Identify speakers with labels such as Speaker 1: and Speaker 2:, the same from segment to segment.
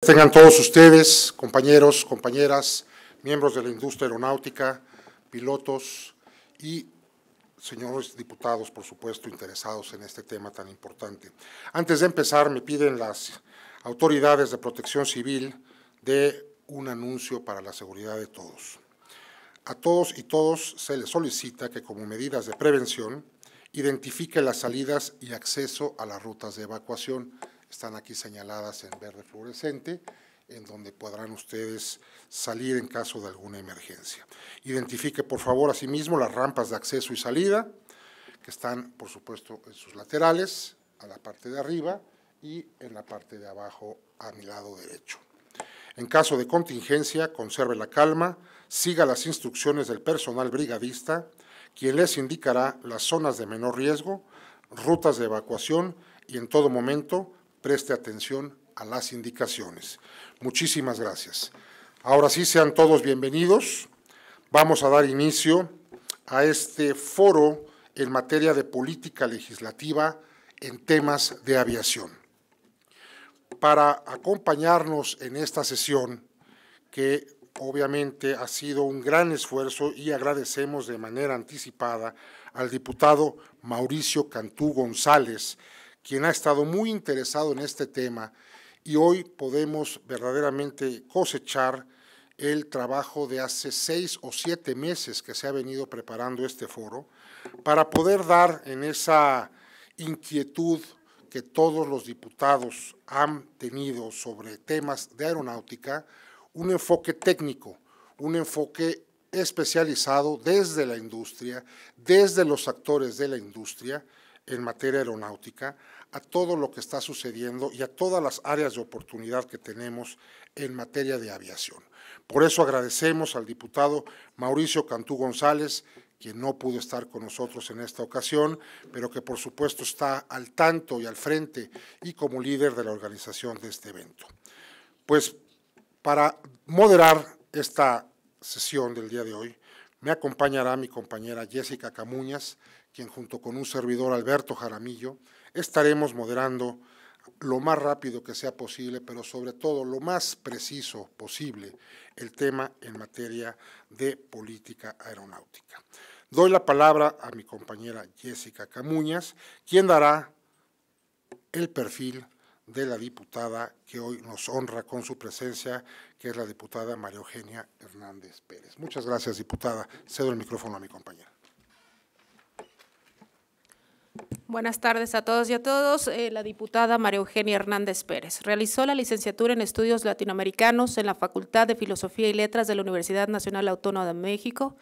Speaker 1: Tengan todos ustedes, compañeros, compañeras, miembros de la industria aeronáutica, pilotos y señores diputados, por supuesto, interesados en este tema tan importante. Antes de empezar, me piden las autoridades de protección civil de un anuncio para la seguridad de todos. A todos y todos se les solicita que, como medidas de prevención, identifique las salidas y acceso a las rutas de evacuación. Están aquí señaladas en verde fluorescente, en donde podrán ustedes salir en caso de alguna emergencia. Identifique, por favor, asimismo las rampas de acceso y salida, que están, por supuesto, en sus laterales, a la parte de arriba y en la parte de abajo a mi lado derecho. En caso de contingencia, conserve la calma, siga las instrucciones del personal brigadista, quien les indicará las zonas de menor riesgo, rutas de evacuación y en todo momento preste atención a las indicaciones. Muchísimas gracias. Ahora sí, sean todos bienvenidos. Vamos a dar inicio a este foro en materia de política legislativa en temas de aviación. Para acompañarnos en esta sesión, que obviamente ha sido un gran esfuerzo, y agradecemos de manera anticipada al diputado Mauricio Cantú González, quien ha estado muy interesado en este tema, y hoy podemos verdaderamente cosechar el trabajo de hace 6 o 7 meses que se ha venido preparando este foro, para poder dar en esa inquietud que todos los diputados han tenido sobre temas de aeronáutica, un enfoque técnico, un enfoque especializado desde la industria, desde los actores de la industria en materia aeronáutica, a todo lo que está sucediendo y a todas las áreas de oportunidad que tenemos en materia de aviación. Por eso agradecemos al diputado Mauricio Cantú González, quien no pudo estar con nosotros en esta ocasión, pero que por supuesto está al tanto y al frente y como líder de la organización de este evento. Pues para moderar esta sesión del día de hoy, me acompañará mi compañera Jessica Camuñas, quien junto con un servidor Alberto Jaramillo estaremos moderando lo más rápido que sea posible, pero sobre todo lo más preciso posible, el tema en materia de política aeronáutica. Doy la palabra a mi compañera Jessica Camuñas, quien dará el perfil de la diputada que hoy nos honra con su presencia, que es la diputada María Eugenia Hernández Pérez. Muchas gracias, diputada. Cedo el micrófono a mi compañera.
Speaker 2: Buenas tardes a todos y a todos. La diputada María Eugenia Hernández Pérez realizó la licenciatura en Estudios Latinoamericanos en la Facultad de Filosofía y Letras de la Universidad Nacional Autónoma de México.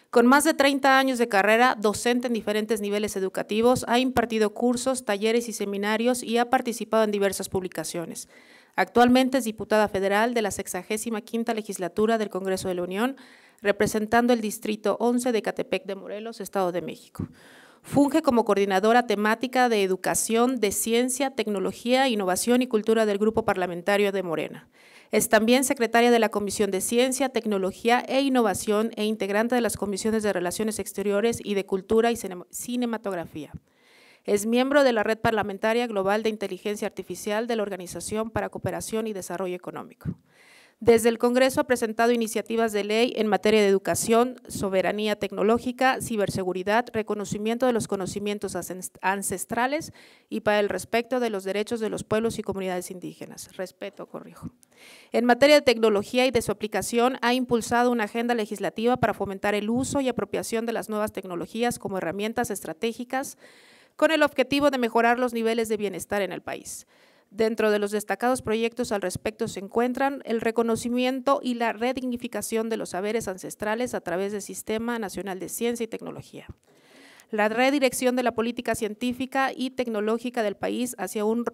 Speaker 2: Con más de 30 años de carrera, docente en diferentes niveles educativos, ha impartido cursos, talleres y seminarios y ha participado en diversas publicaciones. Actualmente es diputada federal de la 65ª Legislatura del Congreso de la Unión, representando el Distrito 11 de Ecatepec de Morelos, Estado de México. Funge como coordinadora temática de Educación, de Ciencia, Tecnología, Innovación y Cultura del Grupo Parlamentario de Morena. Es también secretaria de la Comisión de Ciencia, Tecnología e Innovación e integrante de las Comisiones de Relaciones Exteriores y de Cultura y Cinematografía. Es miembro de la Red Parlamentaria Global de Inteligencia Artificial de la Organización para Cooperación y Desarrollo Económico. Desde el Congreso ha presentado iniciativas de ley en materia de educación, soberanía tecnológica, ciberseguridad, reconocimiento de los conocimientos ancestrales y para el respeto de los derechos de los pueblos y comunidades indígenas. En materia de tecnología y de su aplicación, ha impulsado una agenda legislativa para fomentar el uso y apropiación de las nuevas tecnologías como herramientas estratégicas con el objetivo de mejorar los niveles de bienestar en el país. Dentro de los destacados proyectos al respecto se encuentran el reconocimiento y la redignificación de los saberes ancestrales a través del Sistema Nacional de Ciencia y Tecnología, la redirección de la política científica y tecnológica del país hacia un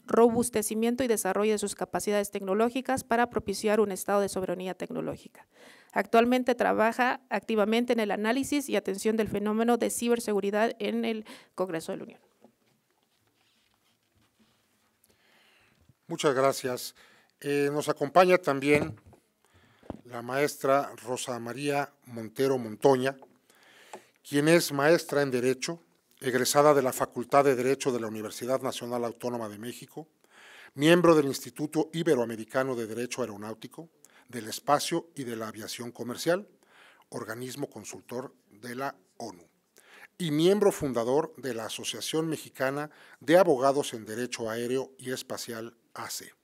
Speaker 2: robustecimiento y desarrollo de sus capacidades tecnológicas para propiciar un estado de soberanía tecnológica. Actualmente trabaja activamente en el análisis y atención del fenómeno de ciberseguridad en el Congreso de la Unión.
Speaker 1: Muchas gracias. Nos acompaña también la maestra Rosa María Montero Montoña, quien es maestra en Derecho, egresada de la Facultad de Derecho de la Universidad Nacional Autónoma de México, miembro del Instituto Iberoamericano de Derecho Aeronáutico, del Espacio y de la Aviación Comercial, organismo consultor de la ONU, y miembro fundador de la Asociación Mexicana de Abogados en Derecho Aéreo y Espacial, AC.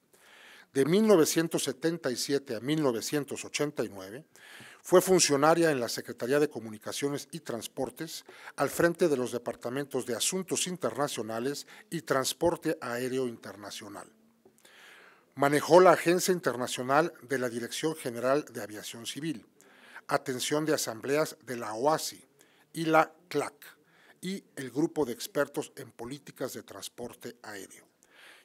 Speaker 1: De 1977 a 1989, fue funcionaria en la Secretaría de Comunicaciones y Transportes al frente de los departamentos de Asuntos Internacionales y Transporte Aéreo Internacional. Manejó la Agencia Internacional de la Dirección General de Aviación Civil, atención de asambleas de la OASI y la CLAC, y el Grupo de Expertos en Políticas de Transporte Aéreo.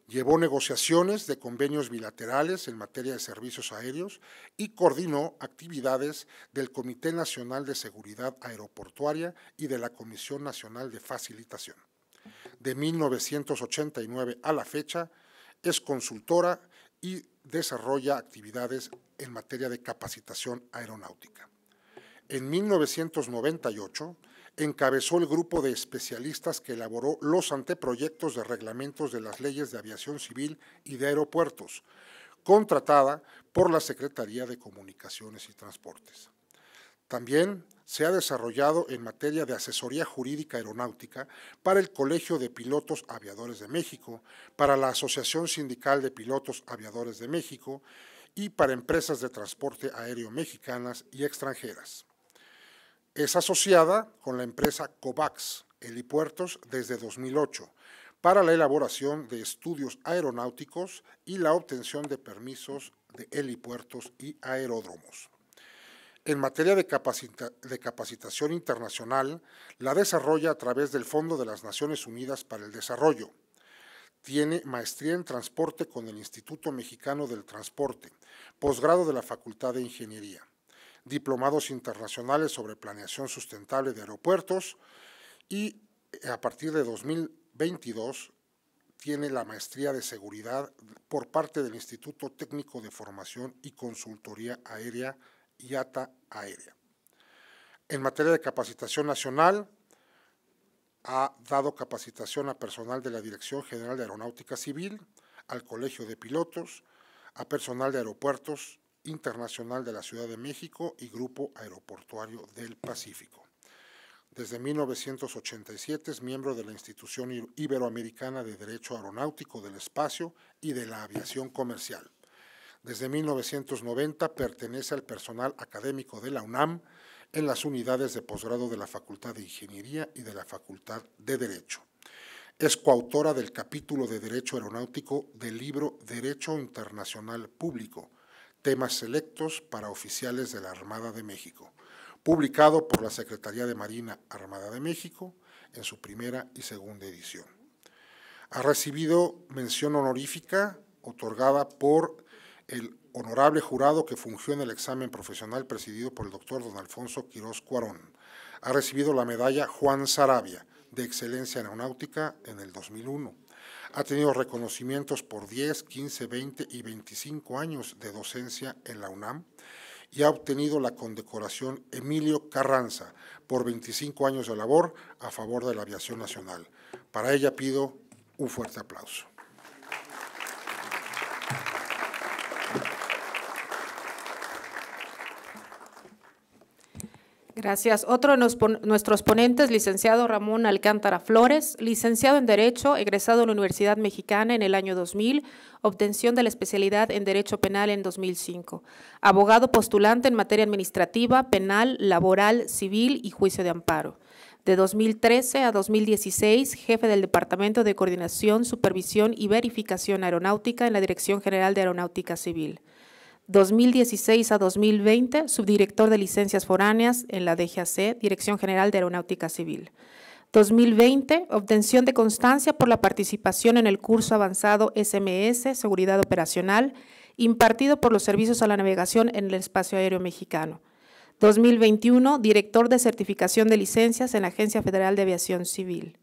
Speaker 1: Llevó negociaciones de convenios bilaterales en materia de servicios aéreos y coordinó actividades del Comité Nacional de Seguridad Aeroportuaria y de la Comisión Nacional de Facilitación. De 1989 a la fecha, es consultora y desarrolla actividades en materia de capacitación aeronáutica. En 1998, encabezó el grupo de especialistas que elaboró los anteproyectos de reglamentos de las leyes de aviación civil y de aeropuertos, contratada por la Secretaría de Comunicaciones y Transportes. También se ha desarrollado en materia de asesoría jurídica aeronáutica para el Colegio de Pilotos Aviadores de México, para la Asociación Sindical de Pilotos Aviadores de México y para empresas de transporte aéreo mexicanas y extranjeras. Es asociada con la empresa COVAX Helipuertos desde 2008 para la elaboración de estudios aeronáuticos y la obtención de permisos de helipuertos y aeródromos. En materia de capacitación internacional, la desarrolla a través del Fondo de las Naciones Unidas para el Desarrollo. Tiene maestría en transporte con el Instituto Mexicano del Transporte, posgrado de la Facultad de Ingeniería, diplomados internacionales sobre planeación sustentable de aeropuertos y a partir de 2022 tiene la maestría de seguridad por parte del Instituto Técnico de Formación y Consultoría Aérea, IATA Aérea. En materia de capacitación nacional, ha dado capacitación a personal de la Dirección General de Aeronáutica Civil, al Colegio de Pilotos, a personal de aeropuertos Internacional de la Ciudad de México y Grupo Aeroportuario del Pacífico. Desde 1987 es miembro de la Institución Iberoamericana de Derecho Aeronáutico del Espacio y de la Aviación Comercial. Desde 1990 pertenece al personal académico de la UNAM en las unidades de posgrado de la Facultad de Ingeniería y de la Facultad de Derecho. Es coautora del capítulo de Derecho Aeronáutico del libro Derecho Internacional Público, temas selectos para oficiales de la Armada de México, publicado por la Secretaría de Marina Armada de México en su primera y segunda edición. Ha recibido mención honorífica otorgada por el honorable jurado que fungió en el examen profesional presidido por el doctor don Alfonso Quirós Cuarón. Ha recibido la medalla Juan Sarabia de Excelencia Aeronáutica en el 2001. Ha tenido reconocimientos por 10, 15, 20 y 25 años de docencia en la UNAM y ha obtenido la condecoración Emilio Carranza por 25 años de labor a favor de la aviación nacional. Para ella pido un fuerte aplauso.
Speaker 2: Gracias. Otro de nuestros ponentes, licenciado Ramón Alcántara Flores, licenciado en Derecho, egresado de la Universidad Mexicana en el año 2000, obtención de la especialidad en Derecho Penal en 2005. Abogado postulante en materia administrativa, penal, laboral, civil y juicio de amparo. De 2013 a 2016, jefe del Departamento de Coordinación, Supervisión y Verificación Aeronáutica en la Dirección General de Aeronáutica Civil. 2016 a 2020, subdirector de licencias foráneas en la DGAC, Dirección General de Aeronáutica Civil. 2020, obtención de constancia por la participación en el curso avanzado SMS, Seguridad Operacional, impartido por los Servicios a la Navegación en el Espacio Aéreo Mexicano. 2021, director de certificación de licencias en la Agencia Federal de Aviación Civil.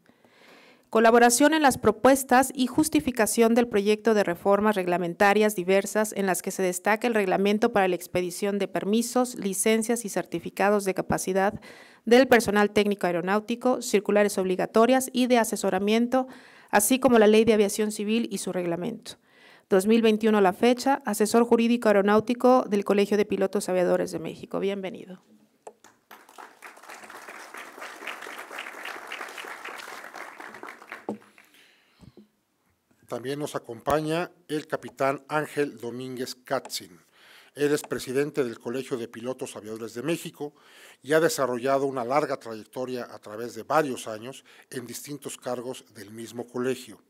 Speaker 2: Colaboración en las propuestas y justificación del proyecto de reformas reglamentarias diversas en las que se destaca el reglamento para la expedición de permisos, licencias y certificados de capacidad del personal técnico aeronáutico, circulares obligatorias y de asesoramiento, así como la Ley de Aviación Civil y su reglamento. 2021 a la fecha, asesor jurídico aeronáutico del Colegio de Pilotos Aviadores de México. Bienvenido.
Speaker 1: También nos acompaña el capitán Ángel Domínguez Katzin. Él es presidente del Colegio de Pilotos Aviadores de México y ha desarrollado una larga trayectoria a través de varios años en distintos cargos del mismo colegio.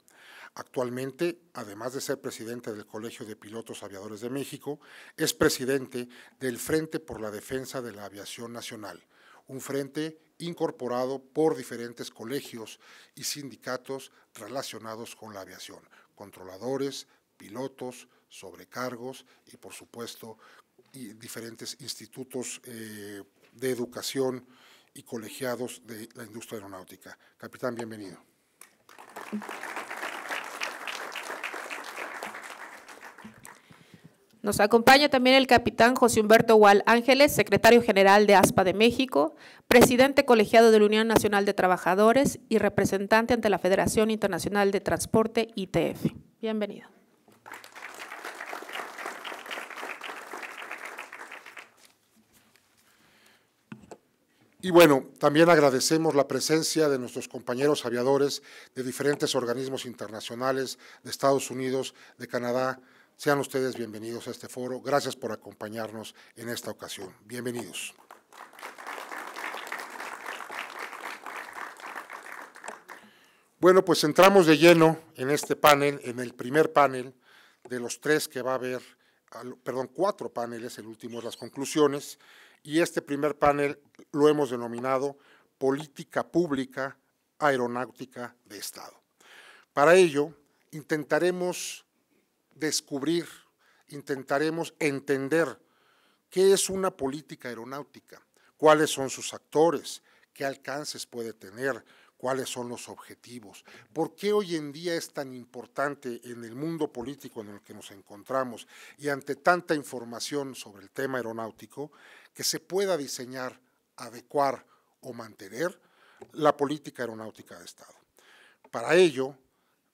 Speaker 1: Actualmente, además de ser presidente del Colegio de Pilotos Aviadores de México, es presidente del Frente por la Defensa de la Aviación Nacional, un frente incorporado por diferentes colegios y sindicatos relacionados con la aviación, controladores, pilotos, sobrecargos y, por supuesto, diferentes institutos de educación y colegiados de la industria aeronáutica. Capitán, bienvenido.
Speaker 2: Nos acompaña también el capitán José Humberto Gual Ángeles, secretario general de ASPA de México, presidente colegiado de la Unión Nacional de Trabajadores y representante ante la Federación Internacional de Transporte, ITF. Bienvenido.
Speaker 1: Y bueno, también agradecemos la presencia de nuestros compañeros aviadores de diferentes organismos internacionales de Estados Unidos, de Canadá. Sean ustedes bienvenidos a este foro. Gracias por acompañarnos en esta ocasión. Bienvenidos. Bueno, pues entramos de lleno en este panel, en el primer panel de los tres que va a haber, perdón, 4 paneles, el último es las conclusiones, y este primer panel lo hemos denominado Política Pública Aeronáutica de Estado. Para ello, intentaremos descubrir, intentaremos entender qué es una política aeronáutica, cuáles son sus actores, qué alcances puede tener, cuáles son los objetivos, por qué hoy en día es tan importante en el mundo político en el que nos encontramos y ante tanta información sobre el tema aeronáutico, que se pueda diseñar, adecuar o mantener la política aeronáutica de Estado. Para ello,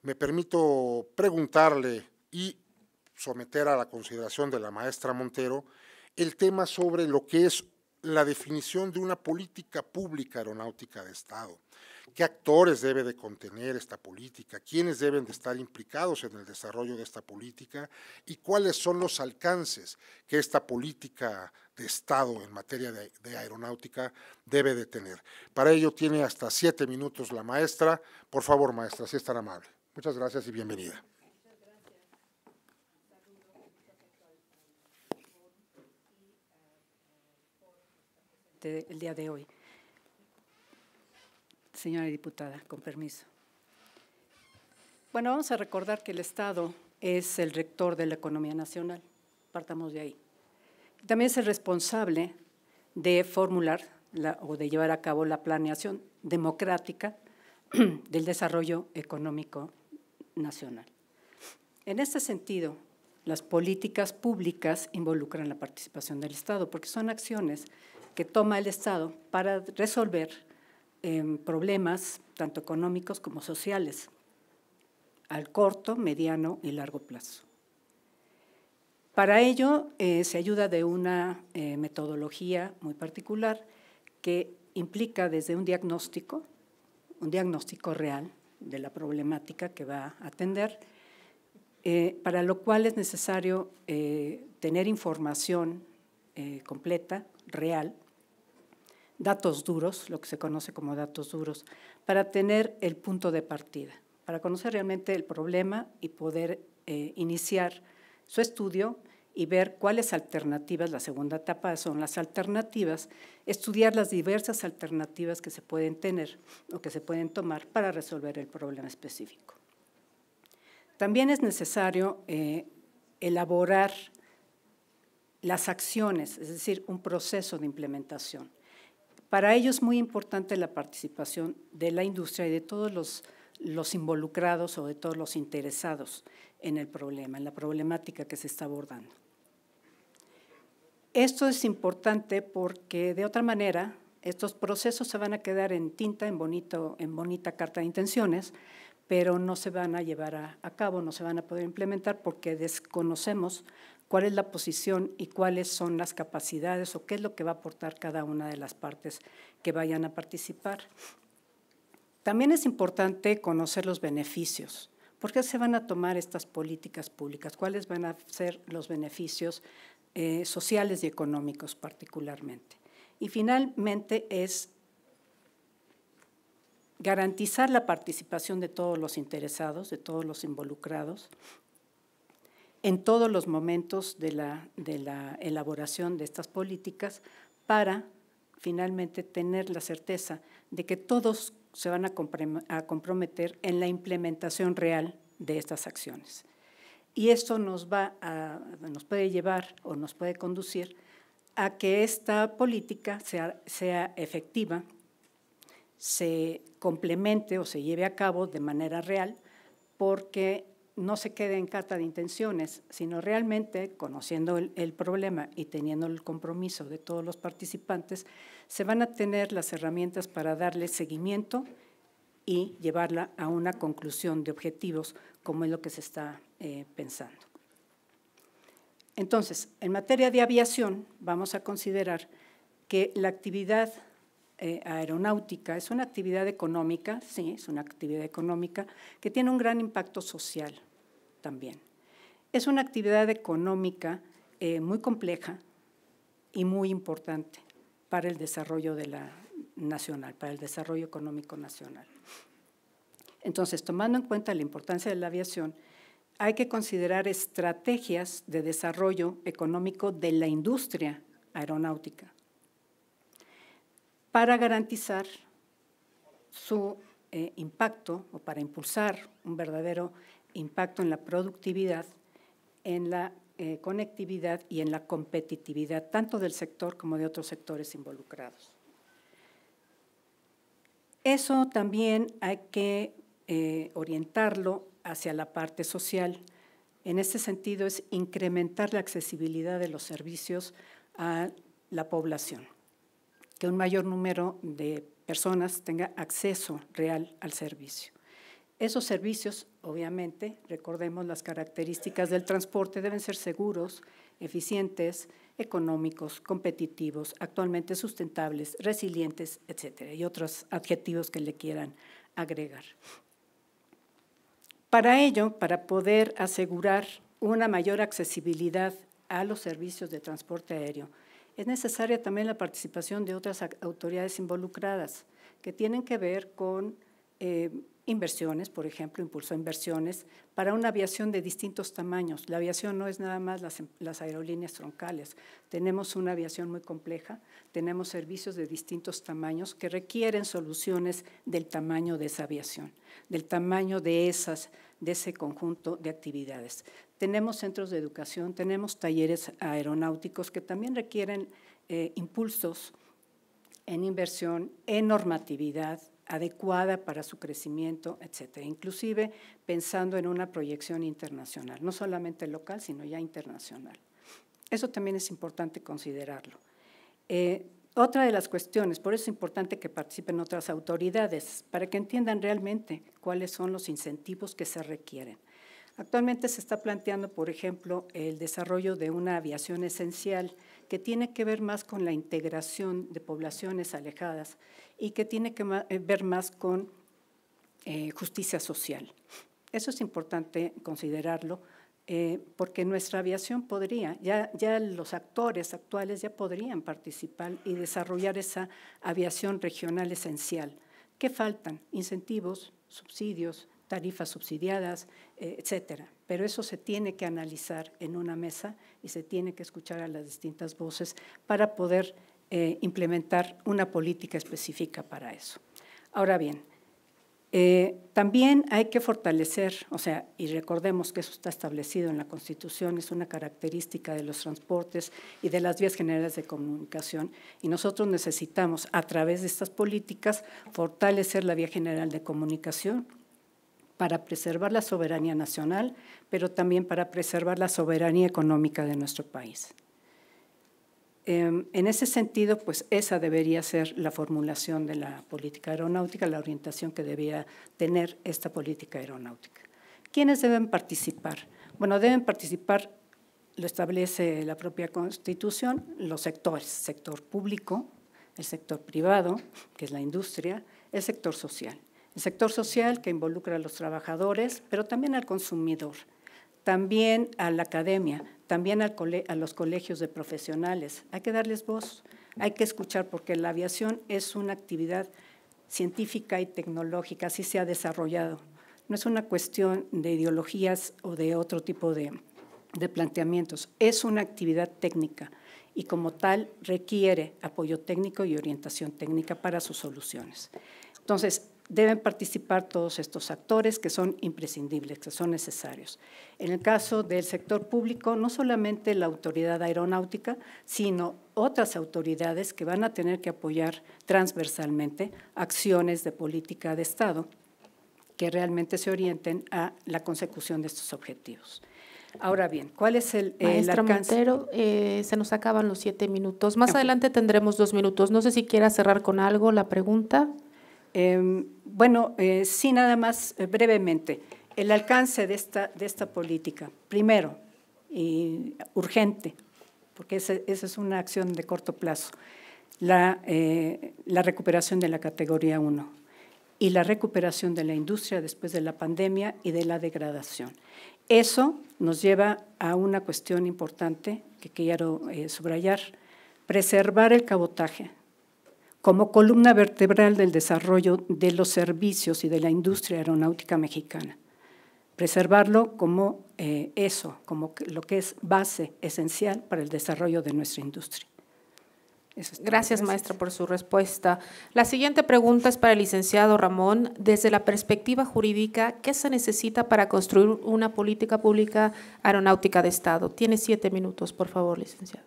Speaker 1: me permito preguntarle y someter a la consideración de la maestra Montero el tema sobre lo que es la definición de una política pública aeronáutica de Estado. ¿Qué actores debe de contener esta política? ¿Quiénes deben de estar implicados en el desarrollo de esta política? ¿Y cuáles son los alcances que esta política de Estado en materia de aeronáutica debe de tener? Para ello tiene hasta 7 minutos la maestra. Por favor, maestra, si es tan amable. Muchas gracias y bienvenida.
Speaker 3: El día de hoy. Señora diputada, con permiso. Bueno, vamos a recordar que el Estado es el rector de la economía nacional, partamos de ahí. También es el responsable de formular o de llevar a cabo la planeación democrática del desarrollo económico nacional. En este sentido, las políticas públicas involucran la participación del Estado, porque son acciones que toma el Estado para resolver problemas tanto económicos como sociales al corto, mediano y largo plazo. Para ello se ayuda de una metodología muy particular que implica desde un diagnóstico real de la problemática que va a atender, para lo cual es necesario tener información completa, real, datos duros, lo que se conoce como datos duros, para tener el punto de partida, para conocer realmente el problema y poder iniciar su estudio y ver cuáles alternativas, la segunda etapa son las alternativas, estudiar las diversas alternativas que se pueden tener o que se pueden tomar para resolver el problema específico. También es necesario elaborar las acciones, es decir, un proceso de implementación. Para ello es muy importante la participación de la industria y de todos los involucrados o de todos los interesados en el problema, en la problemática que se está abordando. Esto es importante porque de otra manera estos procesos se van a quedar en tinta, en bonita carta de intenciones, pero no se van a llevar a cabo, no se van a poder implementar porque desconocemos cuál es la posición y cuáles son las capacidades o qué es lo que va a aportar cada una de las partes que vayan a participar. También es importante conocer los beneficios. ¿Por qué se van a tomar estas políticas públicas? ¿Cuáles van a ser los beneficios sociales y económicos particularmente? Y finalmente es garantizar la participación de todos los interesados, de todos los involucrados, en todos los momentos de la elaboración de estas políticas para finalmente tener la certeza de que todos se van a comprometer en la implementación real de estas acciones. Y esto nos puede llevar o nos puede conducir a que esta política sea efectiva, se complemente o se lleve a cabo de manera real, porque no se quede en carta de intenciones, sino realmente conociendo el problema y teniendo el compromiso de todos los participantes, se van a tener las herramientas para darle seguimiento y llevarla a una conclusión de objetivos, como es lo que se está pensando. Entonces, en materia de aviación, vamos a considerar que la actividad aeronáutica es una actividad económica, sí, es una actividad económica que tiene un gran impacto social también. Es una actividad económica muy compleja y muy importante para el desarrollo nacional, para el desarrollo económico nacional. Entonces, tomando en cuenta la importancia de la aviación, hay que considerar estrategias de desarrollo económico de la industria aeronáutica para garantizar su impacto o para impulsar un verdadero impacto en la productividad, en la conectividad y en la competitividad, tanto del sector como de otros sectores involucrados. Eso también hay que orientarlo hacia la parte social. En este sentido es incrementar la accesibilidad de los servicios a la población, que un mayor número de personas tenga acceso real al servicio. Esos servicios, obviamente, recordemos las características del transporte, deben ser seguros, eficientes, económicos, competitivos, actualmente sustentables, resilientes, etcétera, y otros adjetivos que le quieran agregar. Para ello, para poder asegurar una mayor accesibilidad a los servicios de transporte aéreo, es necesaria también la participación de otras autoridades involucradas que tienen que ver con inversiones, por ejemplo, impulsó inversiones para una aviación de distintos tamaños. La aviación no es nada más las aerolíneas troncales. Tenemos una aviación muy compleja, tenemos servicios de distintos tamaños que requieren soluciones del tamaño de esa aviación, del tamaño de ese conjunto de actividades. Tenemos centros de educación, tenemos talleres aeronáuticos que también requieren impulsos en inversión, en normatividad adecuada para su crecimiento, etcétera. Inclusive pensando en una proyección internacional, no solamente local, sino ya internacional. Eso también es importante considerarlo. Otra de las cuestiones, por eso es importante que participen otras autoridades, para que entiendan realmente cuáles son los incentivos que se requieren. Actualmente se está planteando, por ejemplo, el desarrollo de una aviación esencial que tiene que ver más con la integración de poblaciones alejadas y que tiene que ver más con justicia social. Eso es importante considerarlo porque nuestra aviación podría, ya los actores actuales ya podrían participar y desarrollar esa aviación regional esencial. ¿Qué faltan? Incentivos, subsidios, tarifas subsidiadas, etcétera. Pero eso se tiene que analizar en una mesa y se tiene que escuchar a las distintas voces para poder implementar una política específica para eso. Ahora bien, también hay que fortalecer, y recordemos que eso está establecido en la Constitución, es una característica de los transportes y de las vías generales de comunicación, y nosotros necesitamos, a través de estas políticas, fortalecer la vía general de comunicación para preservar la soberanía nacional, pero también para preservar la soberanía económica de nuestro país. En ese sentido, pues esa debería ser la formulación de la política aeronáutica, la orientación que debía tener esta política aeronáutica. ¿Quiénes deben participar? Bueno, deben participar, lo establece la propia Constitución, los sectores, sector público, el sector privado, que es la industria, el sector social. El sector social que involucra a los trabajadores, pero también al consumidor, también a la academia, también a los colegios de profesionales. Hay que darles voz, hay que escuchar, porque la aviación es una actividad científica y tecnológica, así se ha desarrollado. No es una cuestión de ideologías o de otro tipo de planteamientos, es una actividad técnica y como tal requiere apoyo técnico y orientación técnica para sus soluciones. Entonces, deben participar todos estos actores que son imprescindibles, que son necesarios. En el caso del sector público, no solamente la autoridad aeronáutica, sino otras autoridades que van a tener que apoyar transversalmente acciones de política de Estado que realmente se orienten a la consecución de estos objetivos. Ahora bien, ¿cuál es el
Speaker 2: Maestra
Speaker 3: alcance?
Speaker 2: Montero, se nos acaban los 7 minutos. Más adelante tendremos 2 minutos. No sé si quiera cerrar con algo la pregunta.
Speaker 3: Sí, nada más brevemente. El alcance de esta política, primero, y urgente, porque esa es una acción de corto plazo, la recuperación de la categoría 1 y la recuperación de la industria después de la pandemia y de la degradación. Eso nos lleva a una cuestión importante que quiero subrayar, preservar el cabotaje como columna vertebral del desarrollo de los servicios y de la industria aeronáutica mexicana. Preservarlo como como lo que es base esencial para el desarrollo de nuestra industria.
Speaker 2: Gracias, maestra, por su respuesta. La siguiente pregunta es para el licenciado Ramón. Desde la perspectiva jurídica, ¿qué se necesita para construir una política pública aeronáutica de Estado? Tiene 7 minutos, por favor, licenciado.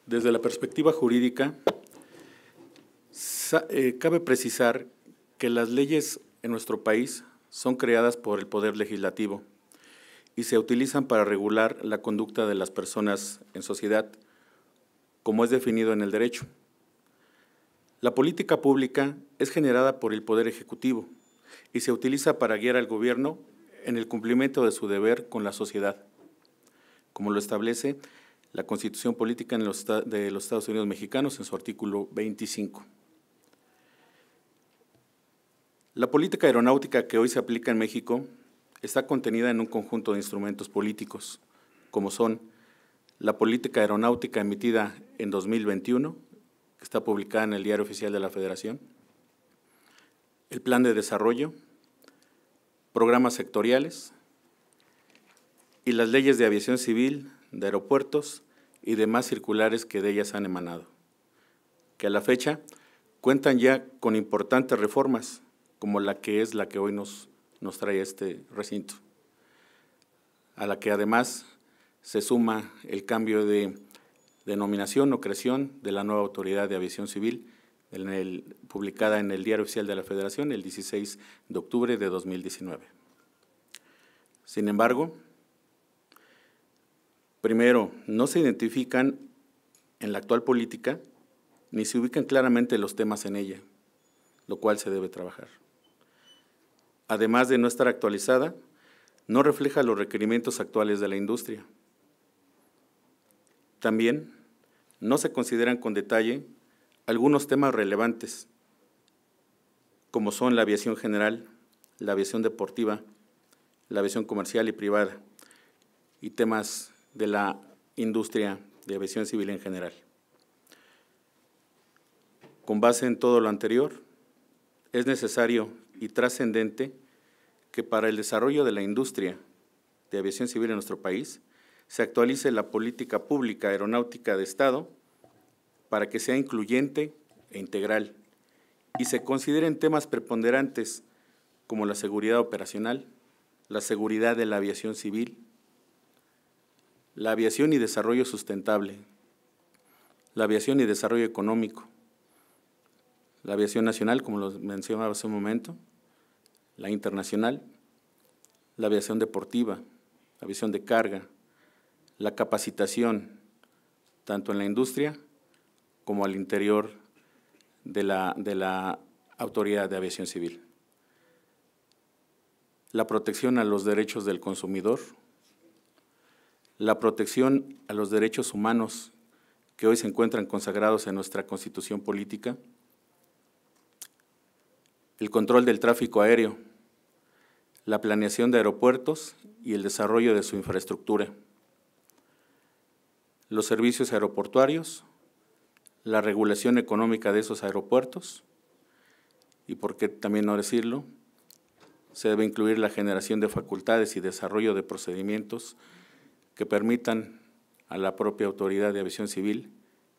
Speaker 4: Desde la perspectiva jurídica, cabe precisar que las leyes en nuestro país son creadas por el Poder Legislativo y se utilizan para regular la conducta de las personas en sociedad, como es definido en el derecho. La política pública es generada por el Poder Ejecutivo y se utiliza para guiar al gobierno en el cumplimiento de su deber con la sociedad, como lo establece la Constitución Política de los Estados Unidos Mexicanos en su artículo 25. La política aeronáutica que hoy se aplica en México está contenida en un conjunto de instrumentos políticos, como son la política aeronáutica emitida en 2021, que está publicada en el Diario Oficial de la Federación, el Plan de Desarrollo, programas sectoriales y las leyes de aviación civil, de aeropuertos y demás circulares que de ellas han emanado, que a la fecha cuentan ya con importantes reformas, como la que hoy nos trae este recinto, a la que además se suma el cambio de denominación o creación de la nueva Autoridad de Aviación Civil, publicada en el Diario Oficial de la Federación el 16 de octubre de 2019. Sin embargo, primero, no se identifican en la actual política ni se ubican claramente los temas en ella, lo cual se debe trabajar. Además de no estar actualizada, no refleja los requerimientos actuales de la industria. También no se consideran con detalle algunos temas relevantes, como son la aviación general, la aviación deportiva, la aviación comercial y privada, y temas de la industria de aviación civil en general. Con base en todo lo anterior, es necesario y trascendente que para el desarrollo de la industria de aviación civil en nuestro país se actualice la política pública aeronáutica de Estado para que sea incluyente e integral y se consideren temas preponderantes como la seguridad operacional, la seguridad de la aviación civil, la aviación y desarrollo sustentable, la aviación y desarrollo económico, la aviación nacional, como lo mencionaba hace un momento, la internacional, la aviación deportiva, la aviación de carga, la capacitación, tanto en la industria como al interior de la Autoridad de Aviación Civil. La protección a los derechos del consumidor, la protección a los derechos humanos que hoy se encuentran consagrados en nuestra Constitución política, el control del tráfico aéreo, la planeación de aeropuertos y el desarrollo de su infraestructura, los servicios aeroportuarios, la regulación económica de esos aeropuertos y, por qué también no decirlo, se debe incluir la generación de facultades y desarrollo de procedimientos que permitan a la propia Autoridad de Aviación Civil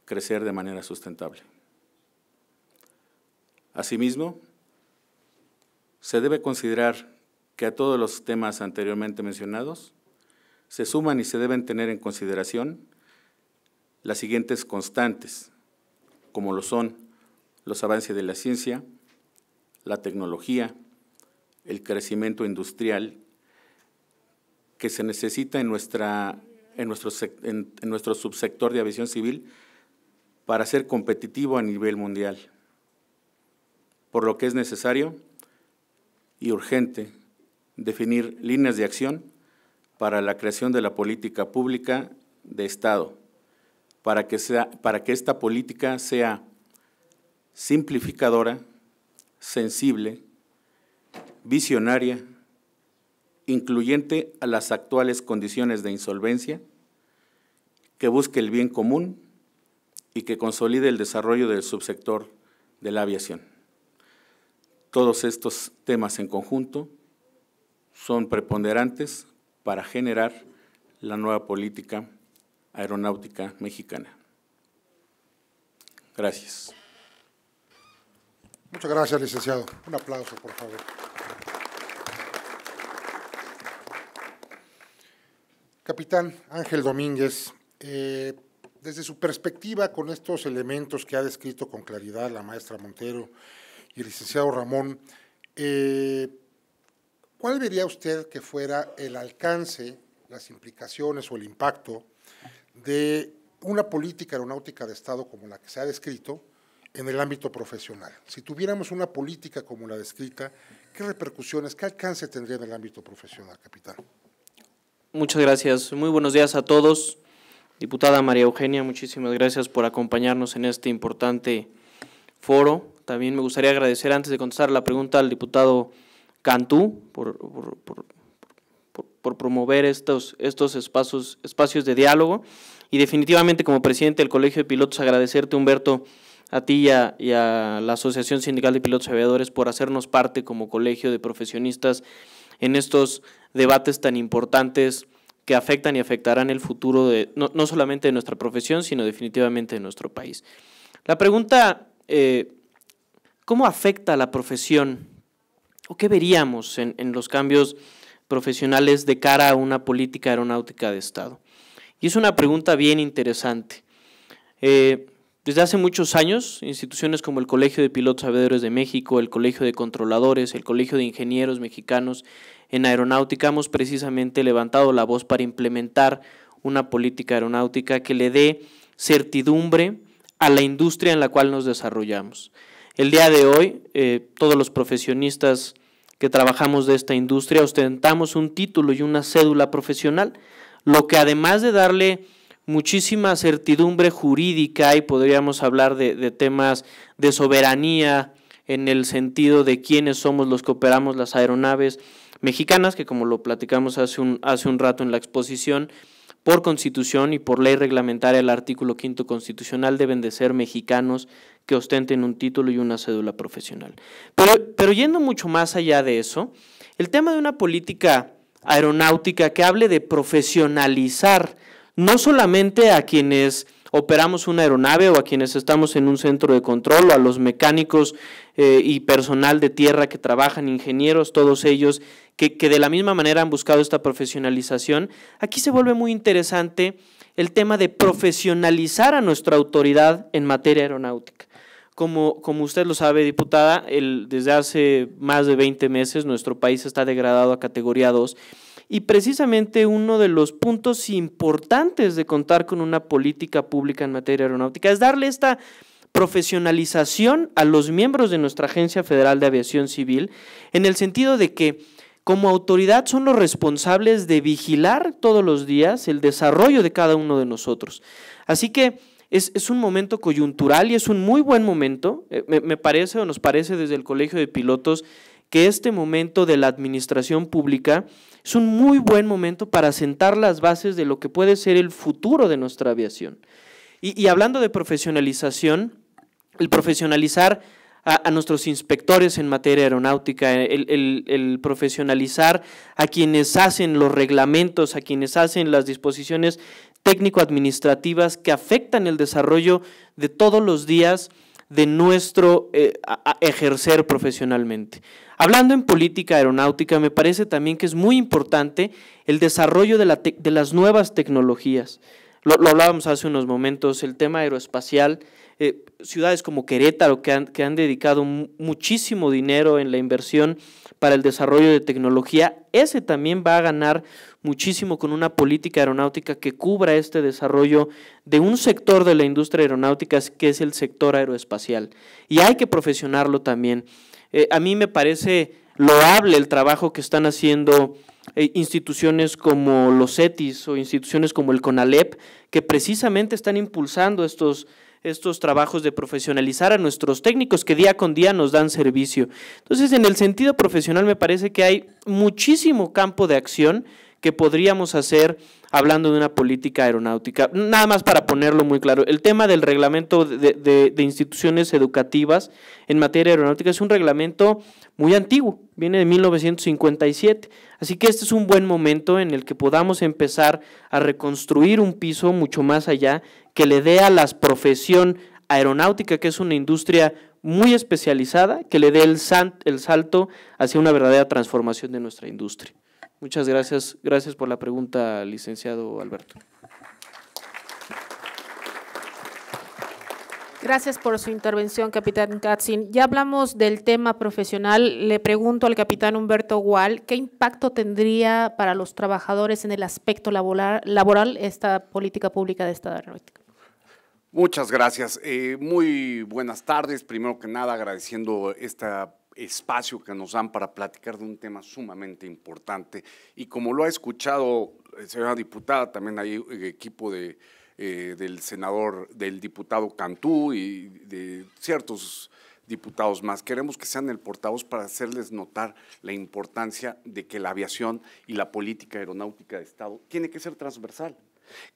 Speaker 4: crecer de manera sustentable. Asimismo, se debe considerar que a todos los temas anteriormente mencionados se suman y se deben tener en consideración las siguientes constantes, como lo son los avances de la ciencia, la tecnología, el crecimiento industrial que se necesita en nuestro subsector de aviación civil para ser competitivo a nivel mundial, por lo que es necesario y urgente definir líneas de acción para la creación de la política pública de Estado, para que esta política sea simplificadora, sensible, visionaria, incluyente a las actuales condiciones de insolvencia, que busque el bien común y que consolide el desarrollo del subsector de la aviación. Todos estos temas en conjunto son preponderantes para generar la nueva política aeronáutica mexicana. Gracias.
Speaker 1: Muchas gracias, licenciado. Un aplauso, por favor. Capitán Ángel Domínguez, desde su perspectiva con estos elementos que ha descrito con claridad la maestra Montero y el licenciado Ramón, ¿cuál vería usted que fuera el alcance, las implicaciones o el impacto de una política aeronáutica de Estado como la que se ha descrito en el ámbito profesional? Si tuviéramos una política como la descrita, ¿qué repercusiones, qué alcance tendría en el ámbito profesional, capitán?
Speaker 5: Muchas gracias. Muy buenos días a todos. Diputada María Eugenia, muchísimas gracias por acompañarnos en este importante foro. También me gustaría agradecer, antes de contestar la pregunta, al diputado Cantú por promover estos espacios de diálogo, y definitivamente como presidente del Colegio de Pilotos agradecerte, Humberto, a ti y a la Asociación Sindical de Pilotos y Aviadores por hacernos parte como colegio de profesionistas en estos debates tan importantes que afectan y afectarán el futuro no solamente de nuestra profesión, sino definitivamente de nuestro país. La pregunta, ¿cómo afecta a la profesión o qué veríamos en los cambios profesionales de cara a una política aeronáutica de Estado? Y es una pregunta bien interesante. Desde hace muchos años, instituciones como el Colegio de Pilotos y Aviadores de México, el Colegio de Controladores, el Colegio de Ingenieros Mexicanos en Aeronáutica, hemos precisamente levantado la voz para implementar una política aeronáutica que le dé certidumbre a la industria en la cual nos desarrollamos. El día de hoy, todos los profesionistas que trabajamos de esta industria ostentamos un título y una cédula profesional, lo que además de darle muchísima certidumbre jurídica, y podríamos hablar de temas de soberanía en el sentido de quiénes somos los que operamos las aeronaves mexicanas, que como lo platicamos hace un rato en la exposición, por Constitución y por ley reglamentaria, el artículo 5º constitucional, deben de ser mexicanos que ostenten un título y una cédula profesional. Pero yendo mucho más allá de eso, el tema de una política aeronáutica que hable de profesionalizar no solamente a quienes operamos una aeronave o a quienes estamos en un centro de control o a los mecánicos y personal de tierra que trabajan, ingenieros, todos ellos que de la misma manera han buscado esta profesionalización. Aquí se vuelve muy interesante el tema de profesionalizar a nuestra autoridad en materia aeronáutica. Como usted lo sabe, diputada, desde hace más de 20 meses nuestro país está degradado a categoría 2 y precisamente uno de los puntos importantes de contar con una política pública en materia aeronáutica es darle esta profesionalización a los miembros de nuestra Agencia Federal de Aviación Civil, en el sentido de que como autoridad son los responsables de vigilar todos los días el desarrollo de cada uno de nosotros. Así que es un momento coyuntural y es un muy buen momento, me parece o nos parece desde el Colegio de Pilotos que este momento de la administración pública es un muy buen momento para sentar las bases de lo que puede ser el futuro de nuestra aviación. Y hablando de profesionalización, el profesionalizar a nuestros inspectores en materia aeronáutica, el profesionalizar a quienes hacen los reglamentos, a quienes hacen las disposiciones técnico-administrativas que afectan el desarrollo de todos los días de nuestro ejercer profesionalmente. Hablando en política aeronáutica, me parece también que es muy importante el desarrollo de las nuevas tecnologías. Lo hablábamos hace unos momentos, el tema aeroespacial, ciudades como Querétaro que han dedicado muchísimo dinero en la inversión para el desarrollo de tecnología, ese también va a ganar muchísimo con una política aeronáutica que cubra este desarrollo de un sector de la industria aeronáutica que es el sector aeroespacial. Y hay que profesionarlo también. A mí me parece loable el trabajo que están haciendo instituciones como los CETIS o instituciones como el CONALEP, que precisamente están impulsando estos trabajos de profesionalizar a nuestros técnicos que día con día nos dan servicio. Entonces, en el sentido profesional me parece que hay muchísimo campo de acción que podríamos hacer hablando de una política aeronáutica. Nada más para ponerlo muy claro, el tema del reglamento de instituciones educativas en materia aeronáutica es un reglamento muy antiguo, viene de 1957, así que este es un buen momento en el que podamos empezar a reconstruir un piso mucho más allá, que le dé a la profesión aeronáutica, que es una industria muy especializada, que le dé el salto hacia una verdadera transformación de nuestra industria. Muchas gracias. Gracias por la pregunta, licenciado Alberto.
Speaker 2: Gracias por su intervención, capitán Katzin. Ya hablamos del tema profesional. Le pregunto al capitán Humberto Gual, ¿qué impacto tendría para los trabajadores en el aspecto laboral esta política pública de Estado aeronáutica?
Speaker 6: Muchas gracias. Muy buenas tardes. Primero que nada, agradeciendo esta espacio que nos dan para platicar de un tema sumamente importante. Y como lo ha escuchado, señora diputada, también hay equipo del senador, del diputado Cantú y de ciertos diputados más. Queremos que sean el portavoz para hacerles notar la importancia de que la aviación y la política aeronáutica de Estado tiene que ser transversal.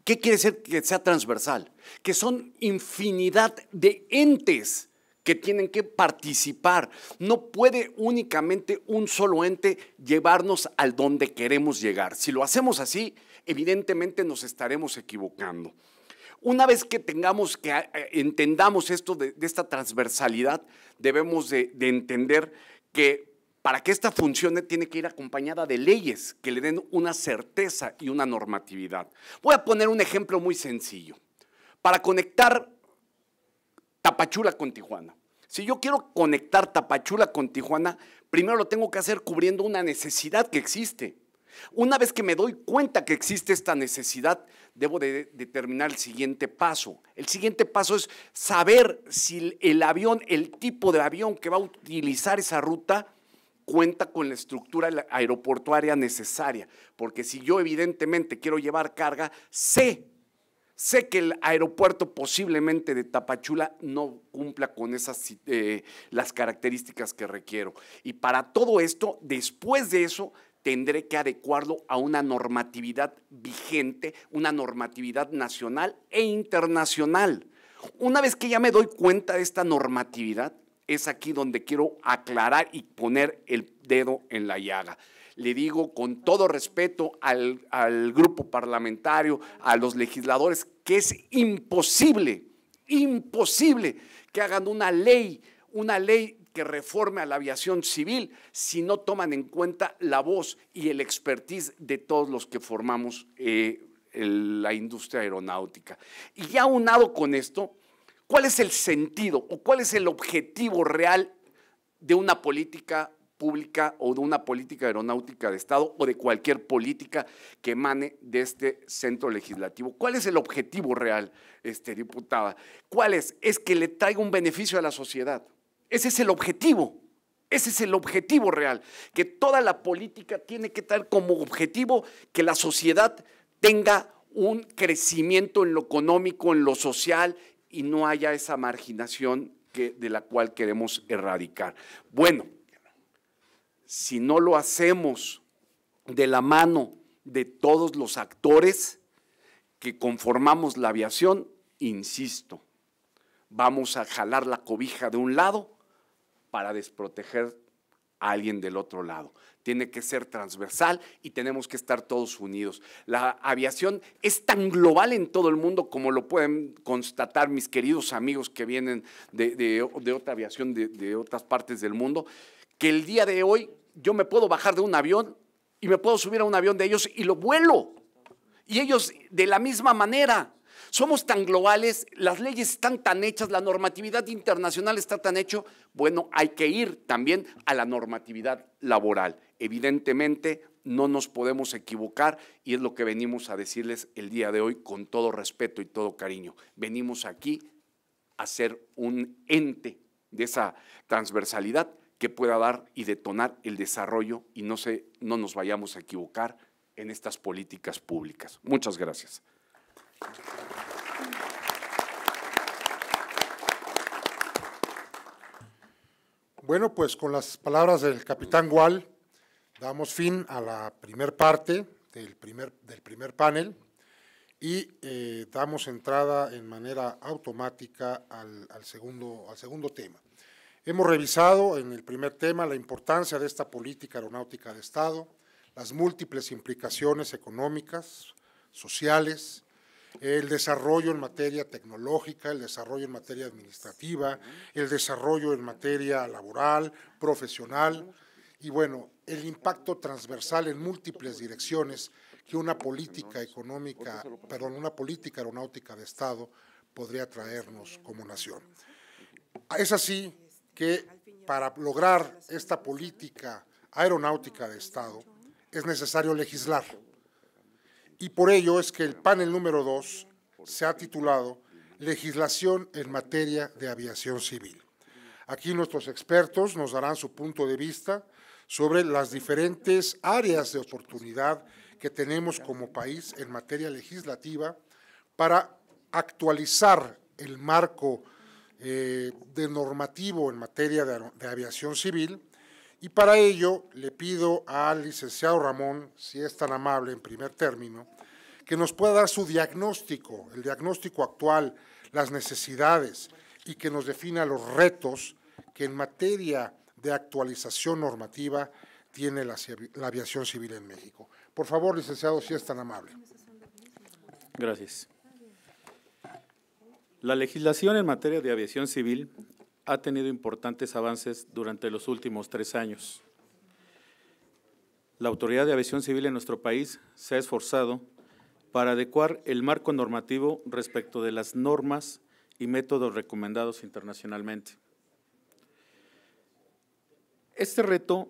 Speaker 6: ¿Qué quiere decir que sea transversal? Que son infinidad de entes que tienen que participar. No puede únicamente un solo ente llevarnos al donde queremos llegar. Si lo hacemos así, evidentemente nos estaremos equivocando. Una vez que entendamos esto de esta transversalidad, debemos de entender que para que esta funcione tiene que ir acompañada de leyes que le den una certeza y una normatividad. Voy a poner un ejemplo muy sencillo. Para conectar Tapachula con Tijuana. Si yo quiero conectar Tapachula con Tijuana, primero lo tengo que hacer cubriendo una necesidad que existe. Una vez que me doy cuenta que existe esta necesidad, debo de determinar el siguiente paso. El siguiente paso es saber si el tipo de avión que va a utilizar esa ruta cuenta con la estructura aeroportuaria necesaria. Porque si yo evidentemente quiero llevar carga, sé que el aeropuerto posiblemente de Tapachula no cumpla con las características que requiero. Y para todo esto, después de eso, tendré que adecuarlo a una normatividad vigente, una normatividad nacional e internacional. Una vez que ya me doy cuenta de esta normatividad, es aquí donde quiero aclarar y poner el dedo en la llaga. le digo con todo respeto al grupo parlamentario, a los legisladores, que es imposible que hagan una ley que reforme a la aviación civil si no toman en cuenta la voz y el expertise de todos los que formamos la industria aeronáutica. Y ya aunado con esto, ¿cuál es el sentido o cuál es el objetivo real de una política pública o de una política aeronáutica de Estado o de cualquier política que emane de este centro legislativo? ¿Cuál es el objetivo real, diputada? ¿Cuál es? Es que le traiga un beneficio a la sociedad. Ese es el objetivo. Ese es el objetivo real, que toda la política tiene que tener como objetivo que la sociedad tenga un crecimiento en lo económico, en lo social, y no haya esa marginación de la cual queremos erradicar. Bueno, si no lo hacemos de la mano de todos los actores que conformamos la aviación, insisto, vamos a jalar la cobija de un lado para desproteger a alguien del otro lado. Tiene que ser transversal y tenemos que estar todos unidos. La aviación es tan global en todo el mundo como lo pueden constatar mis queridos amigos que vienen de otra aviación de otras partes del mundo, que el día de hoy yo me puedo bajar de un avión y me puedo subir a un avión de ellos y lo vuelo. Y ellos de la misma manera. Somos tan globales, las leyes están tan hechas, la normatividad internacional está tan hecho, bueno, hay que ir también a la normatividad laboral. Evidentemente no nos podemos equivocar y es lo que venimos a decirles el día de hoy con todo respeto y todo cariño. Venimos aquí a ser un ente de esa transversalidad que pueda dar y detonar el desarrollo y no nos vayamos a equivocar en estas políticas públicas. Muchas gracias.
Speaker 1: Bueno, pues con las palabras del capitán Gual, damos fin a la primer parte del primer panel y damos entrada en manera automática al segundo tema. Hemos revisado en el primer tema la importancia de esta política aeronáutica de Estado, las múltiples implicaciones económicas, sociales, el desarrollo en materia tecnológica, el desarrollo en materia administrativa, el desarrollo en materia laboral, profesional y, bueno, el impacto transversal en múltiples direcciones que una política aeronáutica de Estado podría traernos como nación. Es así que para lograr esta política aeronáutica de Estado es necesario legislar. Y por ello es que el panel número 2 se ha titulado Legislación en materia de aviación civil. Aquí nuestros expertos nos darán su punto de vista sobre las diferentes áreas de oportunidad que tenemos como país en materia legislativa para actualizar el marco de normativo en materia de aviación civil. Y para ello le pido al licenciado Ramón, si es tan amable en primer término, que nos pueda dar su diagnóstico, el diagnóstico actual, las necesidades y que nos defina los retos que en materia de actualización normativa tiene la aviación civil en México. Por favor, licenciado, si es tan amable.
Speaker 4: Gracias. La legislación en materia de aviación civil ha tenido importantes avances durante los últimos 3 años. La Autoridad de Aviación Civil en nuestro país se ha esforzado para adecuar el marco normativo respecto de las normas y métodos recomendados internacionalmente. Este reto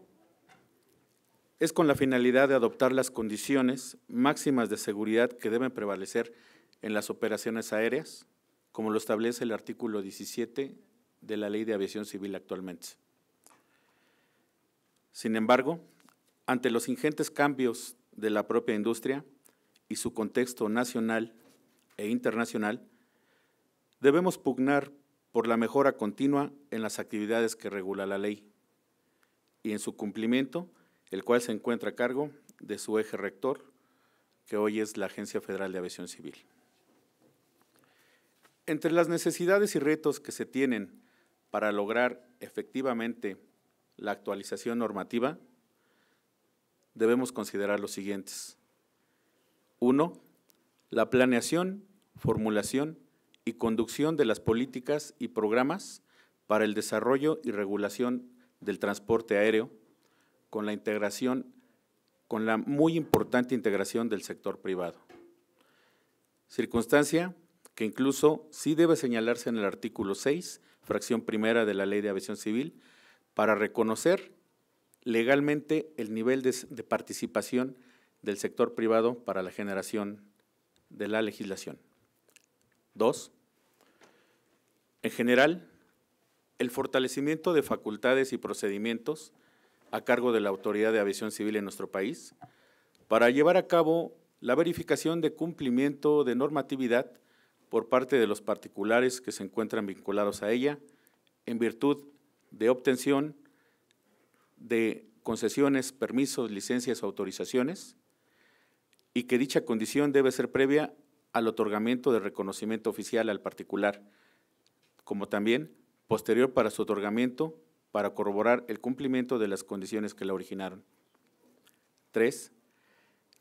Speaker 4: es con la finalidad de adoptar las condiciones máximas de seguridad que deben prevalecer en las operaciones aéreas, como lo establece el artículo 17 de la Ley de Aviación Civil actualmente. Sin embargo, ante los ingentes cambios de la propia industria y su contexto nacional e internacional, debemos pugnar por la mejora continua en las actividades que regula la ley y en su cumplimiento, el cual se encuentra a cargo de su eje rector, que hoy es la Agencia Federal de Aviación Civil. Entre las necesidades y retos que se tienen para lograr efectivamente la actualización normativa, debemos considerar los siguientes. 1. La planeación, formulación y conducción de las políticas y programas para el desarrollo y regulación del transporte aéreo, con la muy importante integración del sector privado. Circunstancia que incluso sí debe señalarse en el artículo 6, fracción primera de la Ley de Aviación Civil, para reconocer legalmente el nivel de participación del sector privado para la generación de la legislación. 2. En general, el fortalecimiento de facultades y procedimientos a cargo de la Autoridad de Aviación Civil en nuestro país para llevar a cabo la verificación de cumplimiento de normatividad por parte de los particulares que se encuentran vinculados a ella en virtud de obtención de concesiones, permisos, licencias o autorizaciones, y que dicha condición debe ser previa al otorgamiento de reconocimiento oficial al particular, como también posterior para su otorgamiento para corroborar el cumplimiento de las condiciones que la originaron. 3.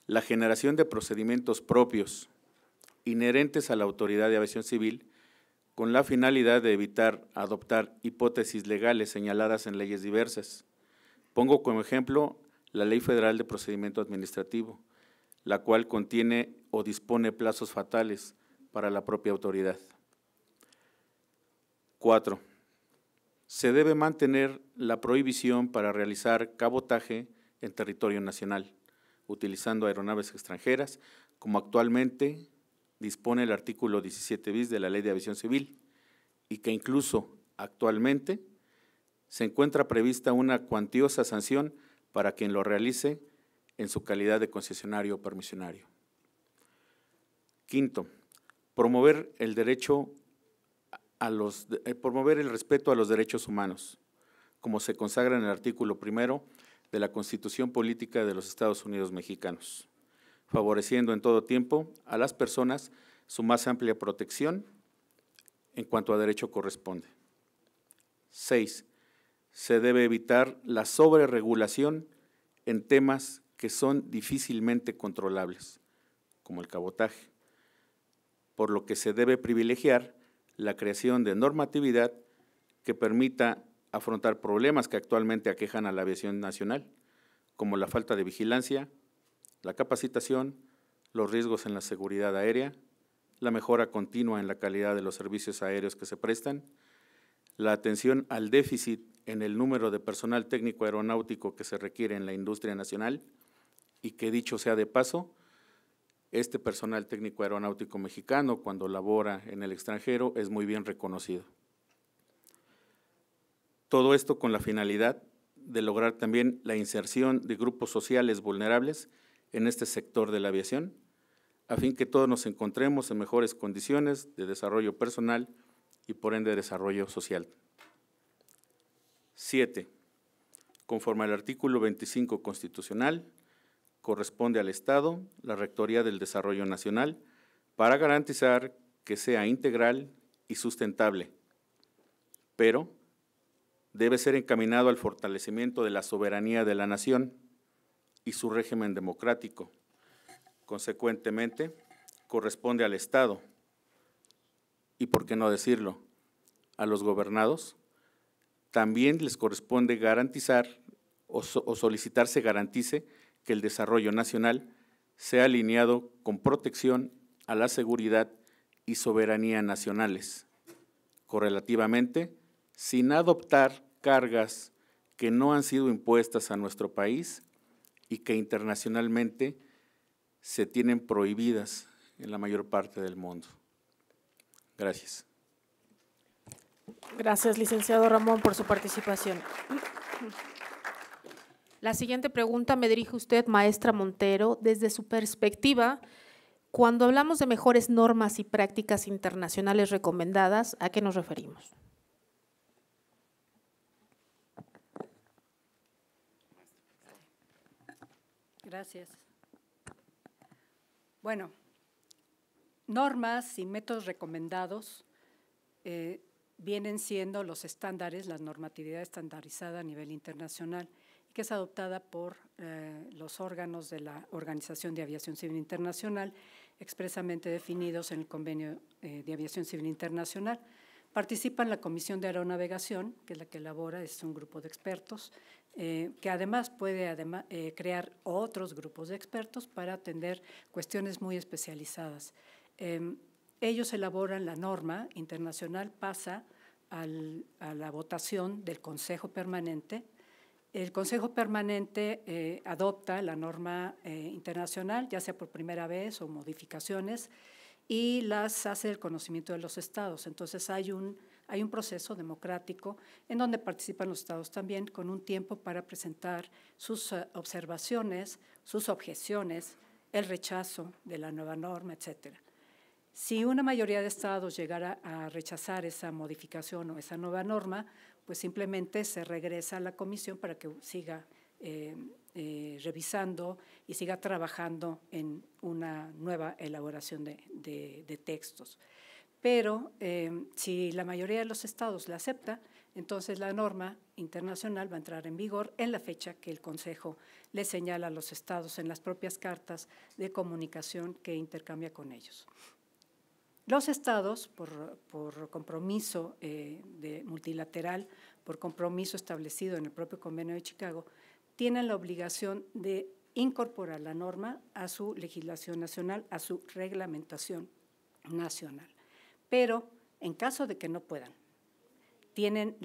Speaker 4: La generación de procedimientos propios inherentes a la Autoridad de Aviación Civil con la finalidad de evitar adoptar hipótesis legales señaladas en leyes diversas. Pongo como ejemplo la Ley Federal de Procedimiento Administrativo, la cual contiene o dispone plazos fatales para la propia autoridad. 4. Se debe mantener la prohibición para realizar cabotaje en territorio nacional, utilizando aeronaves extranjeras, como actualmente dispone el artículo 17 bis de la Ley de Aviación Civil, y que incluso actualmente se encuentra prevista una cuantiosa sanción para quien lo realice en su calidad de concesionario o permisionario. 5. Promover el respeto a los derechos humanos, como se consagra en el artículo 1 de la Constitución Política de los Estados Unidos Mexicanos, favoreciendo en todo tiempo a las personas su más amplia protección en cuanto a derecho corresponde. 6. Se debe evitar la sobreregulación en temas que son difícilmente controlables, como el cabotaje, por lo que se debe privilegiar la creación de normatividad que permita afrontar problemas que actualmente aquejan a la aviación nacional, como la falta de vigilancia, la capacitación, los riesgos en la seguridad aérea, la mejora continua en la calidad de los servicios aéreos que se prestan, la atención al déficit en el número de personal técnico aeronáutico que se requiere en la industria nacional, y que dicho sea de paso, este personal técnico aeronáutico mexicano, cuando labora en el extranjero, es muy bien reconocido. Todo esto con la finalidad de lograr también la inserción de grupos sociales vulnerables en este sector de la aviación, a fin que todos nos encontremos en mejores condiciones de desarrollo personal y por ende desarrollo social. 7. Conforme al artículo 25 constitucional, corresponde al Estado la Rectoría del Desarrollo Nacional para garantizar que sea integral y sustentable, pero debe ser encaminado al fortalecimiento de la soberanía de la nación y su régimen democrático. Consecuentemente, corresponde al Estado y, por qué no decirlo, a los gobernados, también les corresponde garantizar o solicitar se garantice que el desarrollo nacional sea alineado con protección a la seguridad y soberanía nacionales, correlativamente, sin adoptar cargas que no han sido impuestas a nuestro país y que internacionalmente se tienen prohibidas en la mayor parte del mundo. Gracias.
Speaker 2: Gracias, licenciado Ramón, por su participación. La siguiente pregunta me dirige usted, maestra Montero. Desde su perspectiva, cuando hablamos de mejores normas y prácticas internacionales recomendadas, ¿a qué nos referimos?
Speaker 3: Gracias. Bueno, normas y métodos recomendados vienen siendo los estándares, la normatividad estandarizada a nivel internacional, y que es adoptada por los órganos de la Organización de Aviación Civil Internacional, expresamente definidos en el Convenio de Aviación Civil Internacional. Participa en la Comisión de Aeronavegación, que es la que elabora, es un grupo de expertos, que además puede crear otros grupos de expertos para atender cuestiones muy especializadas. Ellos elaboran la norma internacional, pasa a la votación del Consejo Permanente. El Consejo Permanente adopta la norma internacional, ya sea por primera vez o modificaciones, y las hace el conocimiento de los estados. Entonces hay un proceso democrático en donde participan los estados también, con un tiempo para presentar sus observaciones, sus objeciones, el rechazo de la nueva norma, etcétera. Si una mayoría de estados llegara a rechazar esa modificación o esa nueva norma, pues simplemente se regresa a la comisión para que siga revisando y siga trabajando en una nueva elaboración de textos. Pero si la mayoría de los estados la acepta, entonces la norma internacional va a entrar en vigor en la fecha que el Consejo le señala a los estados en las propias cartas de comunicación que intercambia con ellos. Los estados, por compromiso multilateral, por compromiso establecido en el propio Convenio de Chicago, tienen la obligación de incorporar la norma a su legislación nacional, a su reglamentación nacional. Pero en caso de que no puedan, tienen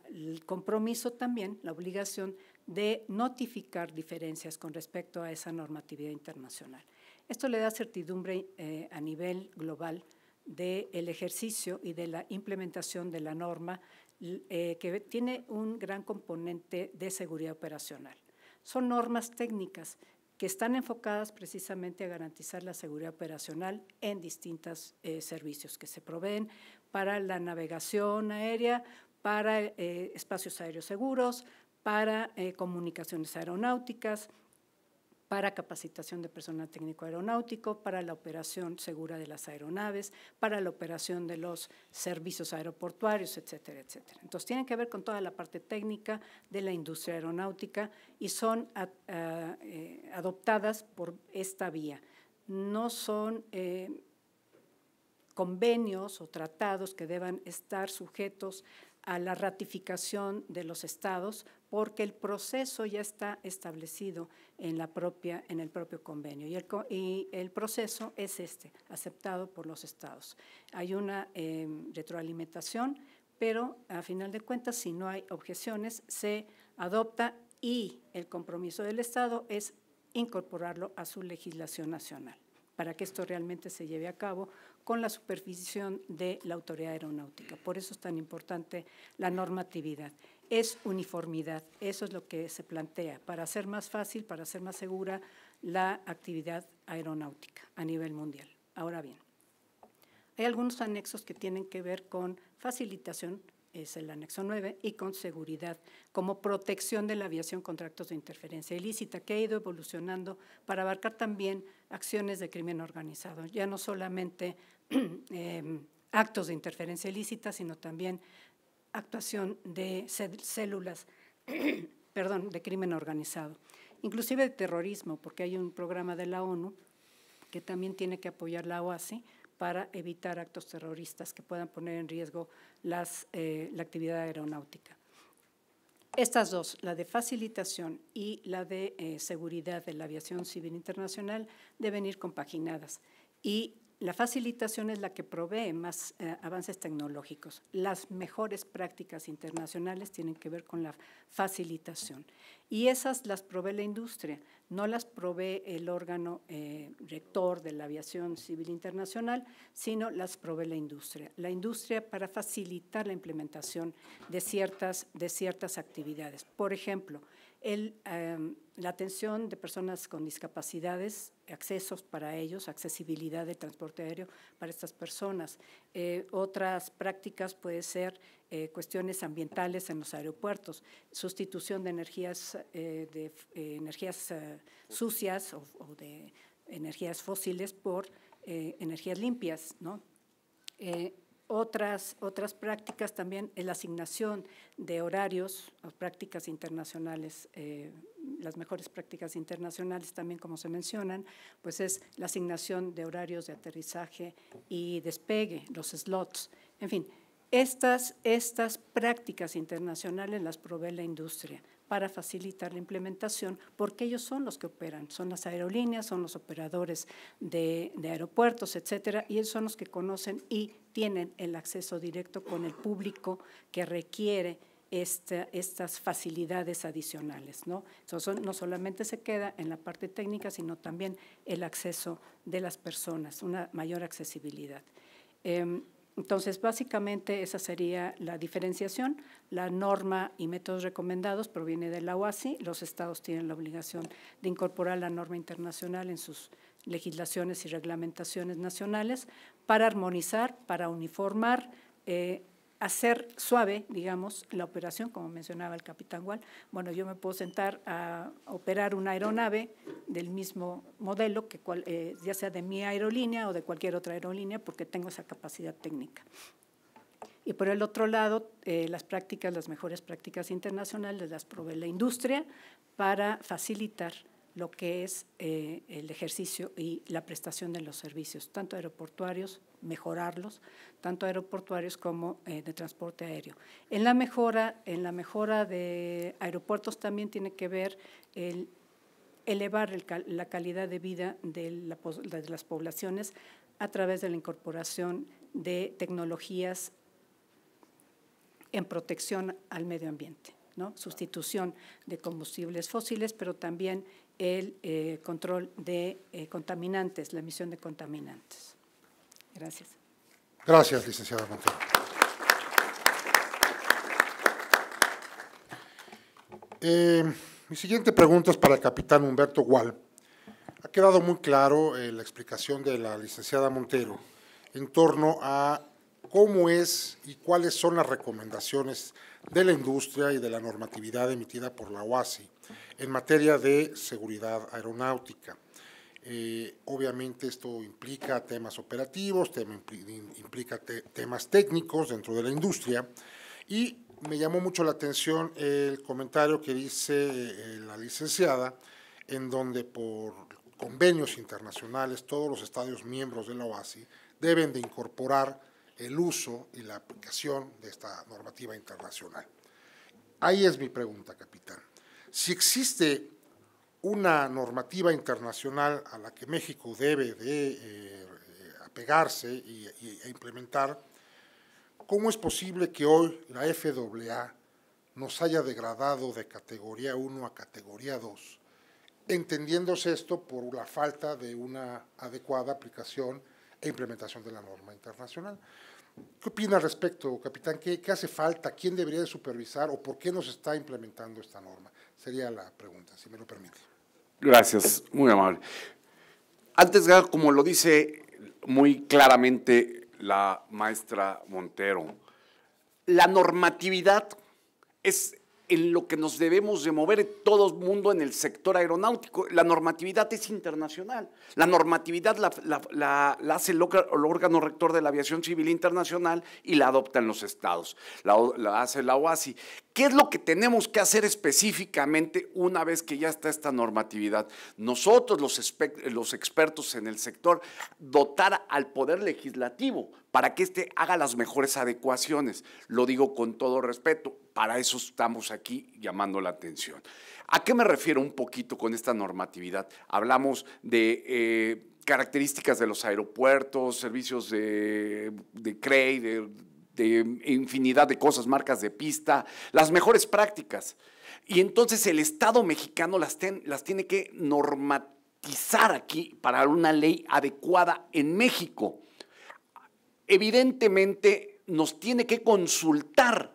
Speaker 3: el compromiso también, la obligación de notificar diferencias con respecto a esa normatividad internacional. Esto le da certidumbre a nivel global del ejercicio y de la implementación de la norma que tiene un gran componente de seguridad operacional. Son normas técnicas que están enfocadas precisamente a garantizar la seguridad operacional en distintos servicios que se proveen para la navegación aérea, para espacios aéreos seguros, para comunicaciones aeronáuticas, para capacitación de personal técnico aeronáutico, para la operación segura de las aeronaves, para la operación de los servicios aeroportuarios, etcétera, etcétera. Entonces, tienen que ver con toda la parte técnica de la industria aeronáutica y son adoptadas por esta vía. No son convenios o tratados que deban estar sujetos a la ratificación de los estados, porque el proceso ya está establecido en el propio convenio y el proceso es aceptado por los estados. Hay una retroalimentación, pero a final de cuentas, si no hay objeciones, se adopta y el compromiso del estado es incorporarlo a su legislación nacional, para que esto realmente se lleve a cabo con la supervisión de la autoridad aeronáutica. Por eso es tan importante la normatividad. Es uniformidad, eso es lo que se plantea, para hacer más fácil, para hacer más segura la actividad aeronáutica a nivel mundial. Ahora bien, hay algunos anexos que tienen que ver con facilitación, es el anexo 9, y con seguridad, como protección de la aviación contra actos de interferencia ilícita, que ha ido evolucionando para abarcar también acciones de crimen organizado, ya no solamente actos de interferencia ilícita, sino también actuación de células de crimen organizado, inclusive de terrorismo, porque hay un programa de la ONU que también tiene que apoyar la OASI para evitar actos terroristas que puedan poner en riesgo la actividad aeronáutica. Estas dos, la de facilitación y la de seguridad de la aviación civil internacional, deben ir compaginadas. Y la facilitación es la que provee más avances tecnológicos. Las mejores prácticas internacionales tienen que ver con la facilitación. Y esas las provee la industria, no las provee el órgano rector de la aviación civil internacional, sino las provee la industria. La industria para facilitar la implementación de ciertas actividades. Por ejemplo, la atención de personas con discapacidades, accesos para ellos, accesibilidad del transporte aéreo para estas personas. Otras prácticas pueden ser cuestiones ambientales en los aeropuertos, sustitución de energías sucias o de energías fósiles por energías limpias, ¿no? otras prácticas también, la asignación de horarios, prácticas internacionales, las mejores prácticas internacionales también, como se mencionan, pues es la asignación de horarios de aterrizaje y despegue, los slots, en fin. Estas prácticas internacionales las provee la industria para facilitar la implementación, porque ellos son los que operan, son las aerolíneas, son los operadores de aeropuertos, etcétera, y ellos son los que conocen y tienen el acceso directo con el público que requiere estas facilidades adicionales, ¿no? Entonces, no solamente se queda en la parte técnica, sino también el acceso de las personas, una mayor accesibilidad. Entonces, básicamente esa sería la diferenciación. La norma y métodos recomendados proviene de la OASI. Los estados tienen la obligación de incorporar la norma internacional en sus legislaciones y reglamentaciones nacionales para armonizar, para uniformar, hacer suave, digamos, la operación, como mencionaba el capitán Gual. Bueno, yo me puedo sentar a operar una aeronave del mismo modelo, ya sea de mi aerolínea o de cualquier otra aerolínea, porque tengo esa capacidad técnica. Y por el otro lado, las mejores prácticas internacionales las provee la industria para facilitar lo que es el ejercicio y la prestación de los servicios, tanto aeroportuarios, mejorarlos, tanto aeroportuarios como de transporte aéreo. En la mejora de aeropuertos también tiene que ver el elevar la calidad de vida de las poblaciones a través de la incorporación de tecnologías en protección al medio ambiente, ¿no? Sustitución de combustibles fósiles, pero también el control de contaminantes, la emisión de contaminantes. Gracias.
Speaker 1: Gracias, licenciada Montero. Mi siguiente pregunta es para el capitán Humberto Gual. Ha quedado muy claro la explicación de la licenciada Montero en torno a cómo es y cuáles son las recomendaciones de la industria y de la normatividad emitida por la OASI en materia de seguridad aeronáutica. Obviamente esto implica temas operativos, implica temas técnicos dentro de la industria, y me llamó mucho la atención el comentario que dice la licenciada, en donde por convenios internacionales todos los estados miembros de la OASI deben de incorporar el uso y la aplicación de esta normativa internacional. Ahí es mi pregunta, capitán. Si existe una normativa internacional a la que México debe de apegarse e implementar, ¿cómo es posible que hoy la FAA nos haya degradado de categoría 1 a categoría 2, entendiéndose esto por la falta de una adecuada aplicación e implementación de la norma internacional? ¿Qué opina al respecto, capitán? ¿Qué hace falta? ¿Quién debería de supervisar o por qué no se está implementando esta norma? Sería la pregunta, si me lo permite.
Speaker 6: Gracias, muy amable. Antes, como lo dice muy claramente la maestra Montero, la normatividad es en lo que nos debemos de mover todo el mundo en el sector aeronáutico. La normatividad es internacional. La normatividad la hace el órgano rector de la aviación civil internacional y la adoptan los estados. La hace la OASI. ¿Qué es lo que tenemos que hacer específicamente una vez que ya está esta normatividad? Nosotros, los expertos en el sector, dotar al Poder Legislativo para que éste haga las mejores adecuaciones. Lo digo con todo respeto, para eso estamos aquí llamando la atención. ¿A qué me refiero un poquito con esta normatividad? Hablamos de características de los aeropuertos, servicios de CREI, de infinidad de cosas, marcas de pista, las mejores prácticas. Y entonces el Estado mexicano las tiene que normatizar aquí para una ley adecuada en México. Evidentemente nos tiene que consultar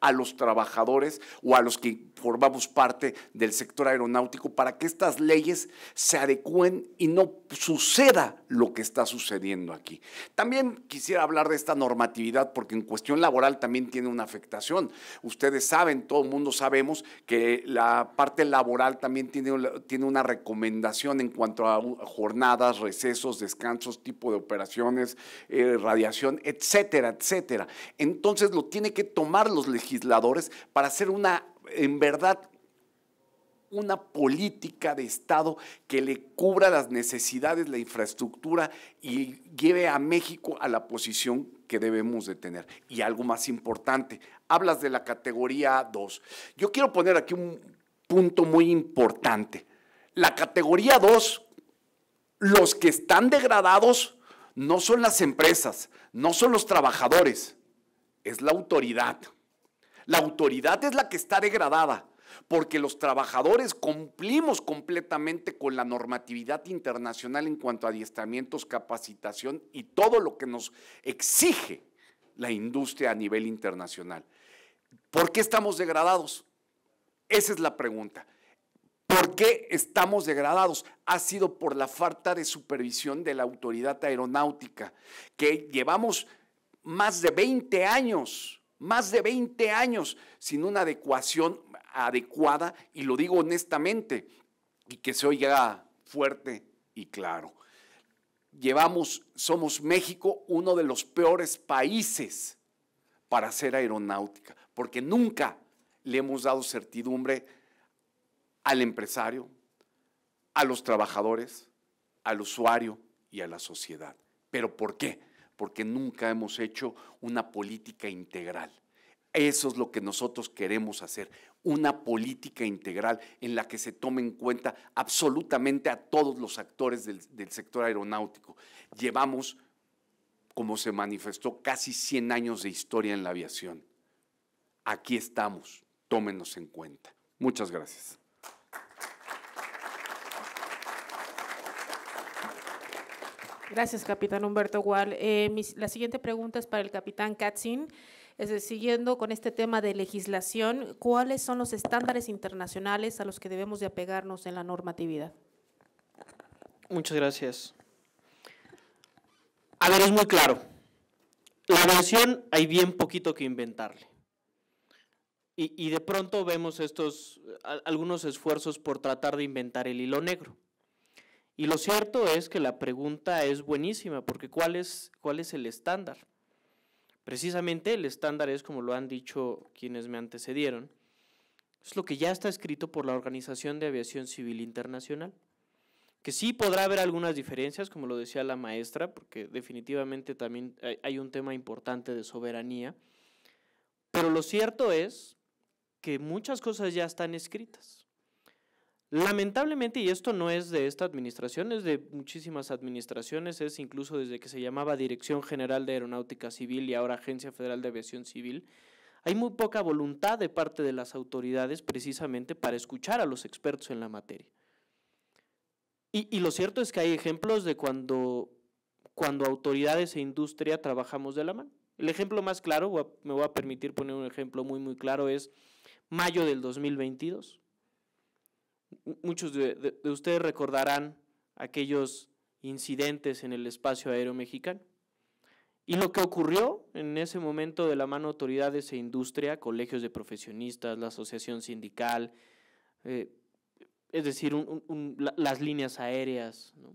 Speaker 6: a los trabajadores o a los que formamos parte del sector aeronáutico para que estas leyes se adecúen y no suceda lo que está sucediendo aquí. También quisiera hablar de esta normatividad porque en cuestión laboral también tiene una afectación. Ustedes saben, todo el mundo sabemos que la parte laboral también tiene una recomendación en cuanto a jornadas, recesos, descansos, tipo de operaciones, radiación, etcétera, etcétera. Entonces lo tiene que tomar los legisladores para hacer en verdad, una política de Estado que le cubra las necesidades, la infraestructura y lleve a México a la posición que debemos de tener. Y algo más importante, hablas de la categoría 2. Yo quiero poner aquí un punto muy importante. La categoría 2, los que están degradados no son las empresas, no son los trabajadores, es la autoridad. La autoridad es la que está degradada, porque los trabajadores cumplimos completamente con la normatividad internacional en cuanto a adiestramientos, capacitación y todo lo que nos exige la industria a nivel internacional. ¿Por qué estamos degradados? Esa es la pregunta. ¿Por qué estamos degradados? Ha sido por la falta de supervisión de la autoridad aeronáutica, que llevamos más de 20 años sin una adecuación adecuada, y lo digo honestamente, y que se oiga fuerte y claro. Somos México uno de los peores países para hacer aeronáutica, porque nunca le hemos dado certidumbre al empresario, a los trabajadores, al usuario y a la sociedad. ¿Pero por qué? Porque nunca hemos hecho una política integral. Eso es lo que nosotros queremos hacer, una política integral en la que se tome en cuenta absolutamente a todos los actores del sector aeronáutico. Llevamos, como se manifestó, casi 100 años de historia en la aviación. Aquí estamos, tómenos en cuenta. Muchas gracias.
Speaker 2: Gracias, capitán Humberto Gual. La siguiente pregunta es para el capitán Katzin. Siguiendo con este tema de legislación, ¿cuáles son los estándares internacionales a los que debemos de apegarnos en la normatividad?
Speaker 5: Muchas gracias. A ver, es muy claro. La aviación hay bien poquito que inventarle. Y de pronto vemos algunos esfuerzos por tratar de inventar el hilo negro. Y lo cierto es que la pregunta es buenísima, porque ¿cuál es el estándar? Precisamente el estándar es, como lo han dicho quienes me antecedieron, es lo que ya está escrito por la Organización de Aviación Civil Internacional, que sí podrá haber algunas diferencias, como lo decía la maestra, porque definitivamente también hay un tema importante de soberanía, pero lo cierto es que muchas cosas ya están escritas. Lamentablemente, y esto no es de esta administración, es de muchísimas administraciones, es incluso desde que se llamaba Dirección General de Aeronáutica Civil y ahora Agencia Federal de Aviación Civil, hay muy poca voluntad de parte de las autoridades precisamente para escuchar a los expertos en la materia. Y lo cierto es que hay ejemplos de cuando autoridades e industria trabajamos de la mano. El ejemplo más claro, me voy a permitir poner un ejemplo muy claro, es mayo del 2022. Muchos de ustedes recordarán aquellos incidentes en el espacio aéreo mexicano. Y lo que ocurrió en ese momento de la mano de autoridades e industria, colegios de profesionistas, la asociación sindical, es decir, las líneas aéreas, ¿no?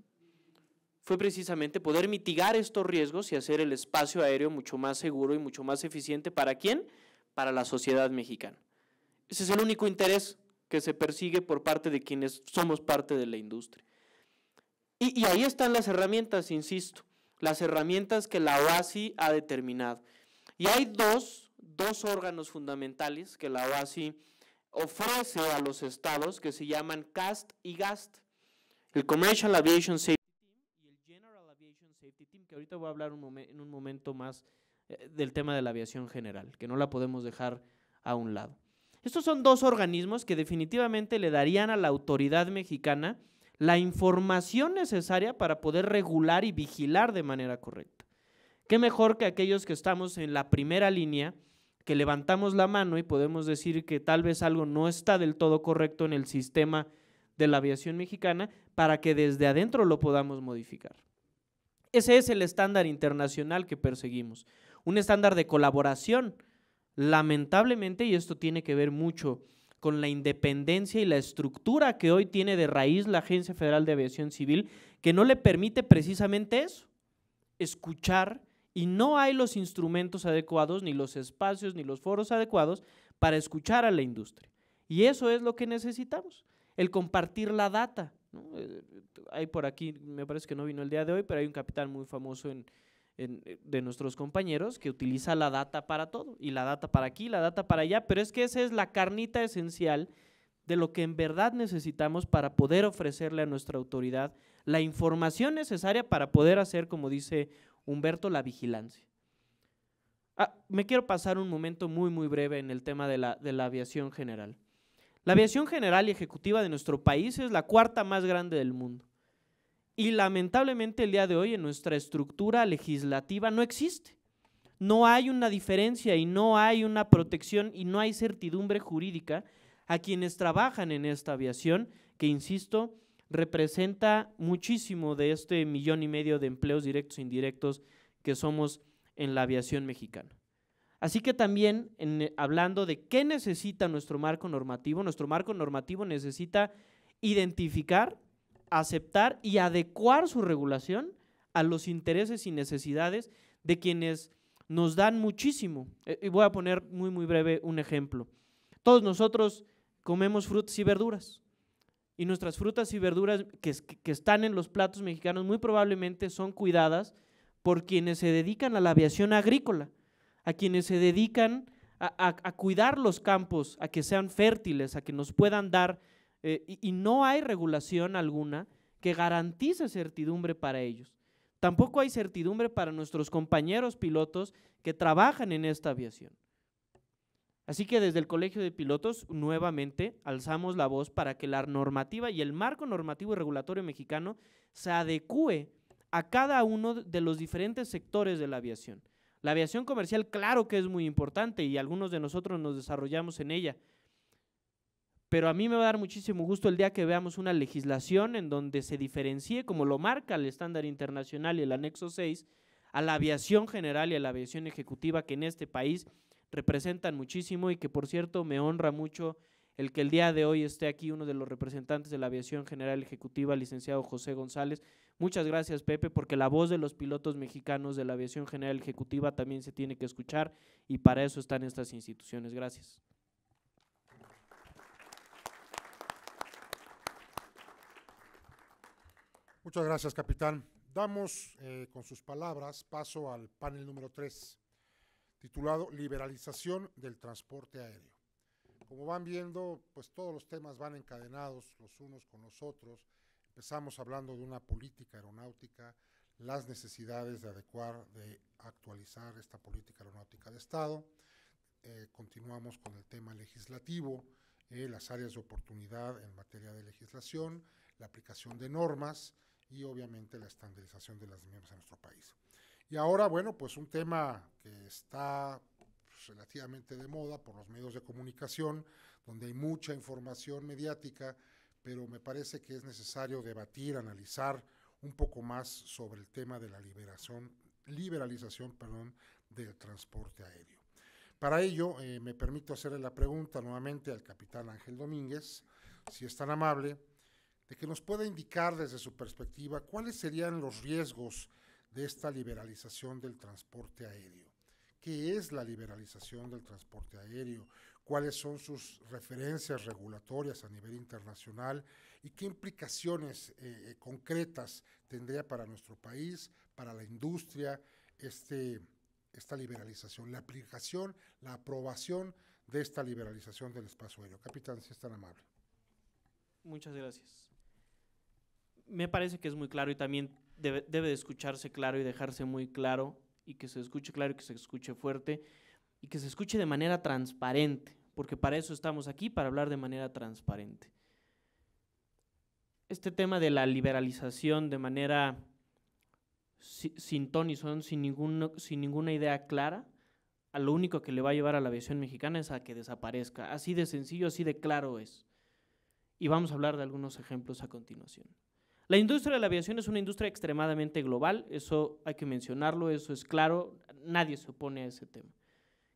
Speaker 5: Fue precisamente poder mitigar estos riesgos y hacer el espacio aéreo mucho más seguro y mucho más eficiente. ¿Para quién? Para la sociedad mexicana. Ese es el único interés que se persigue por parte de quienes somos parte de la industria. Y ahí están las herramientas, insisto, las herramientas que la OASI ha determinado. Y hay dos órganos fundamentales que la OASI ofrece a los estados que se llaman CAST y GAST, el Commercial Aviation Safety Team y el General Aviation Safety Team, que ahorita voy a hablar en un momento más del tema de la aviación general, que no la podemos dejar a un lado. Estos son dos organismos que definitivamente le darían a la autoridad mexicana la información necesaria para poder regular y vigilar de manera correcta. Qué mejor que aquellos que estamos en la primera línea, que levantamos la mano y podemos decir que tal vez algo no está del todo correcto en el sistema de la aviación mexicana para que desde adentro lo podamos modificar. Ese es el estándar internacional que perseguimos, un estándar de colaboración. Lamentablemente, y esto tiene que ver mucho con la independencia y la estructura que hoy tiene de raíz la Agencia Federal de Aviación Civil, que no le permite precisamente eso, escuchar, y no hay los instrumentos adecuados, ni los espacios, ni los foros adecuados para escuchar a la industria. Y eso es lo que necesitamos, el compartir la data, ¿no? Hay por aquí, me parece que no vino el día de hoy, pero hay un capitán muy famoso de nuestros compañeros que utiliza la data para todo, y la data para aquí, la data para allá, pero es que esa es la carnita esencial de lo que en verdad necesitamos para poder ofrecerle a nuestra autoridad la información necesaria para poder hacer, como dice Humberto, la vigilancia. Me quiero pasar un momento muy breve en el tema de la aviación general. La aviación general y ejecutiva de nuestro país es la cuarta más grande del mundo. Y lamentablemente el día de hoy en nuestra estructura legislativa no existe. No hay una diferencia y no hay una protección y no hay certidumbre jurídica a quienes trabajan en esta aviación, que insisto, representa muchísimo de este 1,5 millones de empleos directos e indirectos que somos en la aviación mexicana. Así que también, hablando de qué necesita nuestro marco normativo necesita identificar, aceptar y adecuar su regulación a los intereses y necesidades de quienes nos dan muchísimo. Y voy a poner muy breve un ejemplo. Todos nosotros comemos frutas y verduras, y nuestras frutas y verduras que están en los platos mexicanos muy probablemente son cuidadas por quienes se dedican a la aviación agrícola, a quienes se dedican a cuidar los campos, a que sean fértiles, a que nos puedan dar, y no hay regulación alguna que garantice certidumbre para ellos. Tampoco hay certidumbre para nuestros compañeros pilotos que trabajan en esta aviación. Así que desde el Colegio de Pilotos nuevamente alzamos la voz para que la normativa y el marco normativo y regulatorio mexicano se adecúe a cada uno de los diferentes sectores de la aviación. La aviación comercial, claro que es muy importante y algunos de nosotros nos desarrollamos en ella, pero a mí me va a dar muchísimo gusto el día que veamos una legislación en donde se diferencie, como lo marca el estándar internacional y el anexo 6, a la aviación general y a la aviación ejecutiva, que en este país representan muchísimo, y que por cierto me honra mucho el que el día de hoy esté aquí uno de los representantes de la aviación general ejecutiva, el licenciado José González. Muchas gracias, Pepe, porque la voz de los pilotos mexicanos de la aviación general ejecutiva también se tiene que escuchar, y para eso están estas instituciones. Gracias.
Speaker 1: Muchas gracias, capitán. Damos, con sus palabras, paso al panel número 3, titulado Liberalización del transporte aéreo. Como van viendo, pues todos los temas van encadenados los unos con los otros. Empezamos hablando de una política aeronáutica, las necesidades de adecuar, de actualizar esta política aeronáutica de Estado. Continuamos con el tema legislativo, las áreas de oportunidad en materia de legislación, la aplicación de normas y obviamente la estandarización de las mismas en nuestro país. Y ahora, bueno, pues un tema que está relativamente de moda por los medios de comunicación, donde hay mucha información mediática, pero me parece que es necesario debatir, analizar un poco más sobre el tema de la liberalización del transporte aéreo. Para ello, me permito hacerle la pregunta nuevamente al capitán Ángel Domínguez, si es tan amable, de que nos pueda indicar desde su perspectiva cuáles serían los riesgos de esta liberalización del transporte aéreo. ¿Qué es la liberalización del transporte aéreo? ¿Cuáles son sus referencias regulatorias a nivel internacional? ¿Y qué implicaciones concretas tendría para nuestro país, para la industria, esta liberalización, la aplicación, la aprobación de esta liberalización del espacio aéreo? Capitán, si es tan amable.
Speaker 5: Muchas gracias. Me parece que es muy claro y también debe de escucharse claro y dejarse muy claro, y que se escuche claro y que se escuche fuerte y que se escuche de manera transparente, porque para eso estamos aquí, para hablar de manera transparente. Este tema de la liberalización de manera sin ton ni son, sin ninguna idea clara, a lo único que le va a llevar a la aviación mexicana es a que desaparezca. Así de sencillo, así de claro es. Y vamos a hablar de algunos ejemplos a continuación. La industria de la aviación es una industria extremadamente global, eso hay que mencionarlo, eso es claro, nadie se opone a ese tema,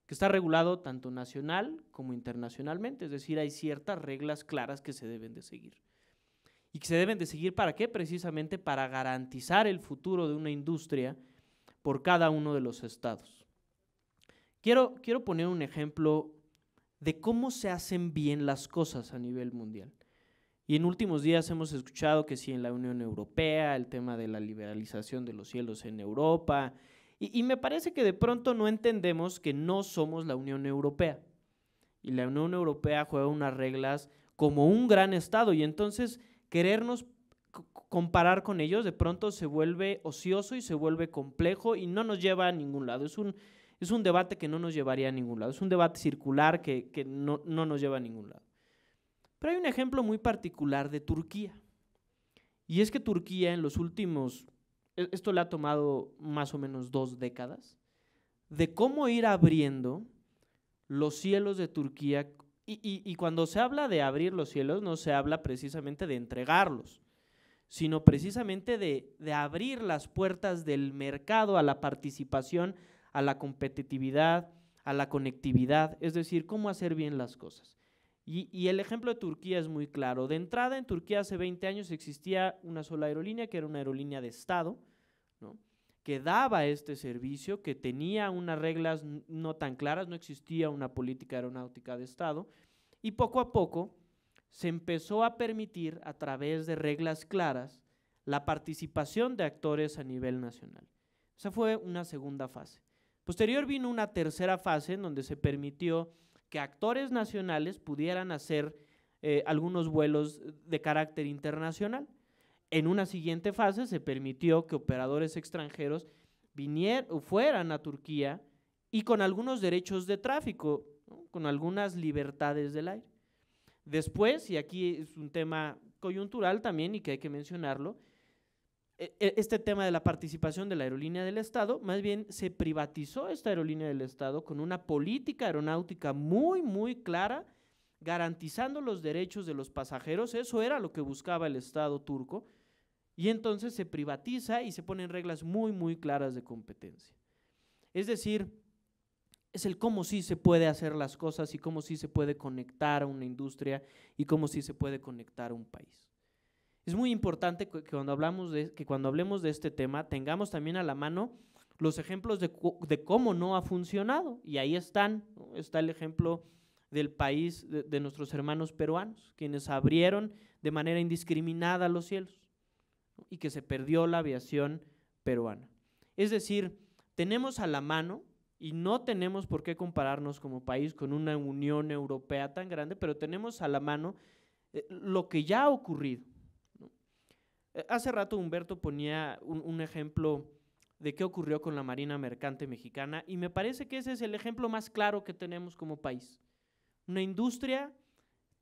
Speaker 5: que está regulado tanto nacional como internacionalmente, es decir, hay ciertas reglas claras que se deben de seguir. ¿Y que se deben de seguir para qué? Precisamente para garantizar el futuro de una industria por cada uno de los estados. Quiero poner un ejemplo de cómo se hacen bien las cosas a nivel mundial. Y en últimos días hemos escuchado que sí en la Unión Europea, el tema de la liberalización de los cielos en Europa, y me parece que de pronto no entendemos que no somos la Unión Europea. Y la Unión Europea juega unas reglas como un gran Estado, y entonces querernos comparar con ellos de pronto se vuelve ocioso y se vuelve complejo y no nos lleva a ningún lado. Es un debate que no nos llevaría a ningún lado, es un debate circular que no nos lleva a ningún lado. Pero hay un ejemplo muy particular de Turquía, y es que Turquía en los últimos, esto le ha tomado más o menos 2 décadas, de cómo ir abriendo los cielos de Turquía, y cuando se habla de abrir los cielos no se habla precisamente de entregarlos, sino precisamente de abrir las puertas del mercado a la participación, a la competitividad, a la conectividad, es decir, cómo hacer bien las cosas. Y el ejemplo de Turquía es muy claro. De entrada, en Turquía hace 20 años existía una sola aerolínea, que era una aerolínea de Estado, ¿no?, que daba este servicio, que tenía unas reglas no tan claras, no existía una política aeronáutica de Estado, y poco a poco se empezó a permitir, a través de reglas claras, la participación de actores a nivel nacional. Esa fue una segunda fase. Posterior vino una tercera fase en donde se permitió que actores nacionales pudieran hacer algunos vuelos de carácter internacional. En una siguiente fase se permitió que operadores extranjeros fueran a Turquía y con algunos derechos de tráfico, ¿no?, con algunas libertades del aire. Después, y aquí es un tema coyuntural también y que hay que mencionarlo, este tema de la participación de la aerolínea del Estado, más bien se privatizó esta aerolínea del Estado con una política aeronáutica muy, muy clara, garantizando los derechos de los pasajeros. Eso era lo que buscaba el Estado turco, y entonces se privatiza y se ponen reglas muy, muy claras de competencia. Es decir, es el cómo sí se puede hacer las cosas y cómo sí se puede conectar a una industria y cómo sí se puede conectar a un país. Es muy importante que cuando hablemos de este tema tengamos también a la mano los ejemplos de cómo no ha funcionado, y ahí están, ¿no? Está el ejemplo del país de nuestros hermanos peruanos, quienes abrieron de manera indiscriminada los cielos, ¿no?, y que se perdió la aviación peruana. Es decir, tenemos a la mano, y no tenemos por qué compararnos como país con una Unión Europea tan grande, pero tenemos a la mano lo que ya ha ocurrido. Hace rato Humberto ponía un ejemplo de qué ocurrió con la Marina Mercante Mexicana, y me parece que ese es el ejemplo más claro que tenemos como país. Una industria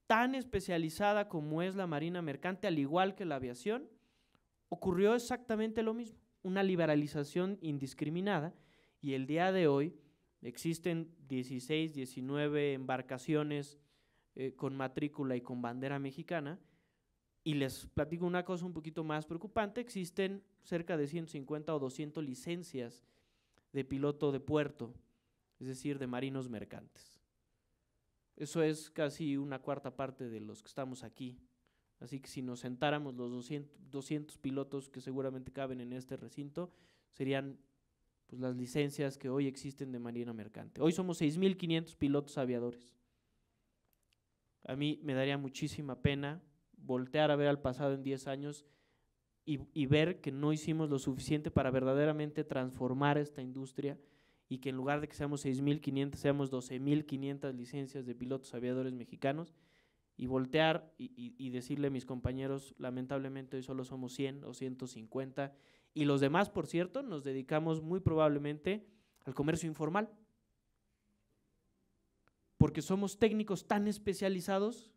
Speaker 5: tan especializada como es la Marina Mercante, al igual que la aviación, ocurrió exactamente lo mismo, una liberalización indiscriminada, y el día de hoy existen 16, 19 embarcaciones con matrícula y con bandera mexicana. Y les platico una cosa un poquito más preocupante: existen cerca de 150 o 200 licencias de piloto de puerto, es decir, de marinos mercantes. Eso es casi una cuarta parte de los que estamos aquí. Así que si nos sentáramos los 200 pilotos que seguramente caben en este recinto, serían pues las licencias que hoy existen de marina mercante. Hoy somos 6,500 pilotos aviadores. A mí me daría muchísima pena voltear a ver al pasado en 10 años y ver que no hicimos lo suficiente para verdaderamente transformar esta industria, y que en lugar de que seamos 6,500, seamos 12,500 licencias de pilotos aviadores mexicanos, y voltear y decirle a mis compañeros, lamentablemente hoy solo somos 100 o 150, y los demás, por cierto, nos dedicamos muy probablemente al comercio informal, porque somos técnicos tan especializados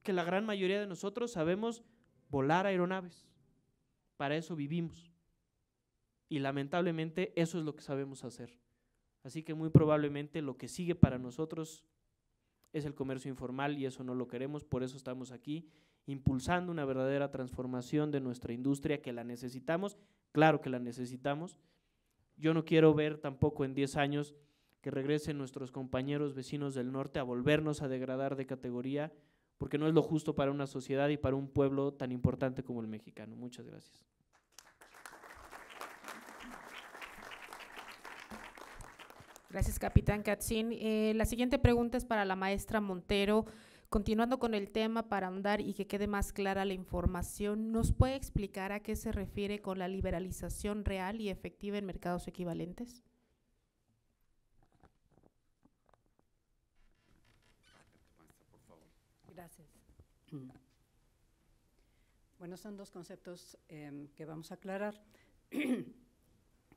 Speaker 5: que la gran mayoría de nosotros sabemos volar aeronaves, para eso vivimos, y lamentablemente eso es lo que sabemos hacer, Así que muy probablemente lo que sigue para nosotros es el comercio informal y eso no lo queremos, por eso estamos aquí impulsando una verdadera transformación de nuestra industria que la necesitamos, claro que la necesitamos. Yo no quiero ver tampoco en 10 años que regresen nuestros compañeros vecinos del norte a volvernos a degradar de categoría, porque no es lo justo para una sociedad y para un pueblo tan importante como el mexicano. Muchas gracias.
Speaker 2: Gracias, capitán Katzin. La siguiente pregunta es para la maestra Montero. Continuando con el tema, para ahondar y que quede más clara la información, ¿nos puede explicar a qué se refiere con la liberalización real y efectiva en mercados equivalentes?
Speaker 3: Gracias. Bueno, son dos conceptos que vamos a aclarar.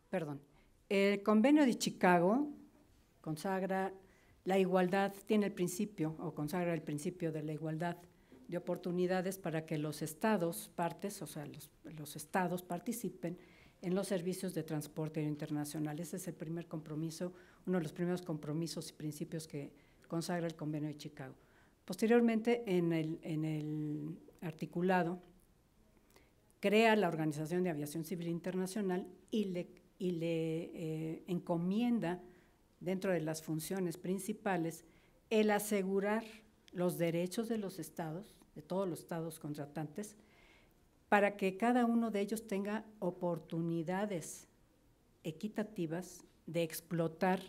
Speaker 3: Perdón. El Convenio de Chicago consagra la igualdad, tiene el principio, o consagra el principio de la igualdad de oportunidades para que los estados, partes, o sea, los estados participen en los servicios de transporte internacional. Ese es el primer compromiso, uno de los primeros compromisos y principios que consagra el Convenio de Chicago. Posteriormente, en el articulado, crea la Organización de Aviación Civil Internacional y le encomienda, dentro de las funciones principales, el asegurar los derechos de los estados, de todos los estados contratantes, para que cada uno de ellos tenga oportunidades equitativas de explotar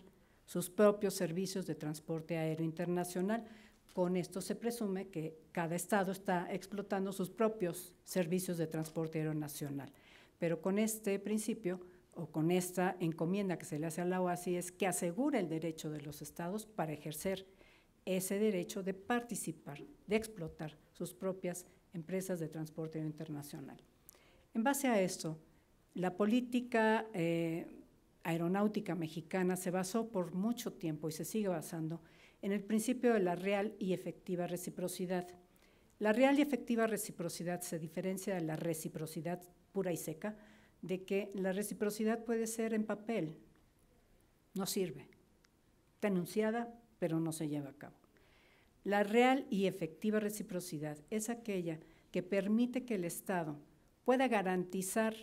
Speaker 3: sus propios servicios de transporte aéreo internacional. Con esto se presume que cada estado está explotando sus propios servicios de transporte aéreo nacional. Pero con este principio, o con esta encomienda que se le hace a la OACI, es que asegura el derecho de los estados para ejercer ese derecho de participar, de explotar sus propias empresas de transporte internacional. En base a esto, la política aeronáutica mexicana se basó por mucho tiempo y se sigue basando en el principio de la real y efectiva reciprocidad. La real y efectiva reciprocidad se diferencia de la reciprocidad pura y seca, de que la reciprocidad puede ser en papel, no sirve, está enunciada, pero no se lleva a cabo. La real y efectiva reciprocidad es aquella que permite que el Estado pueda garantizar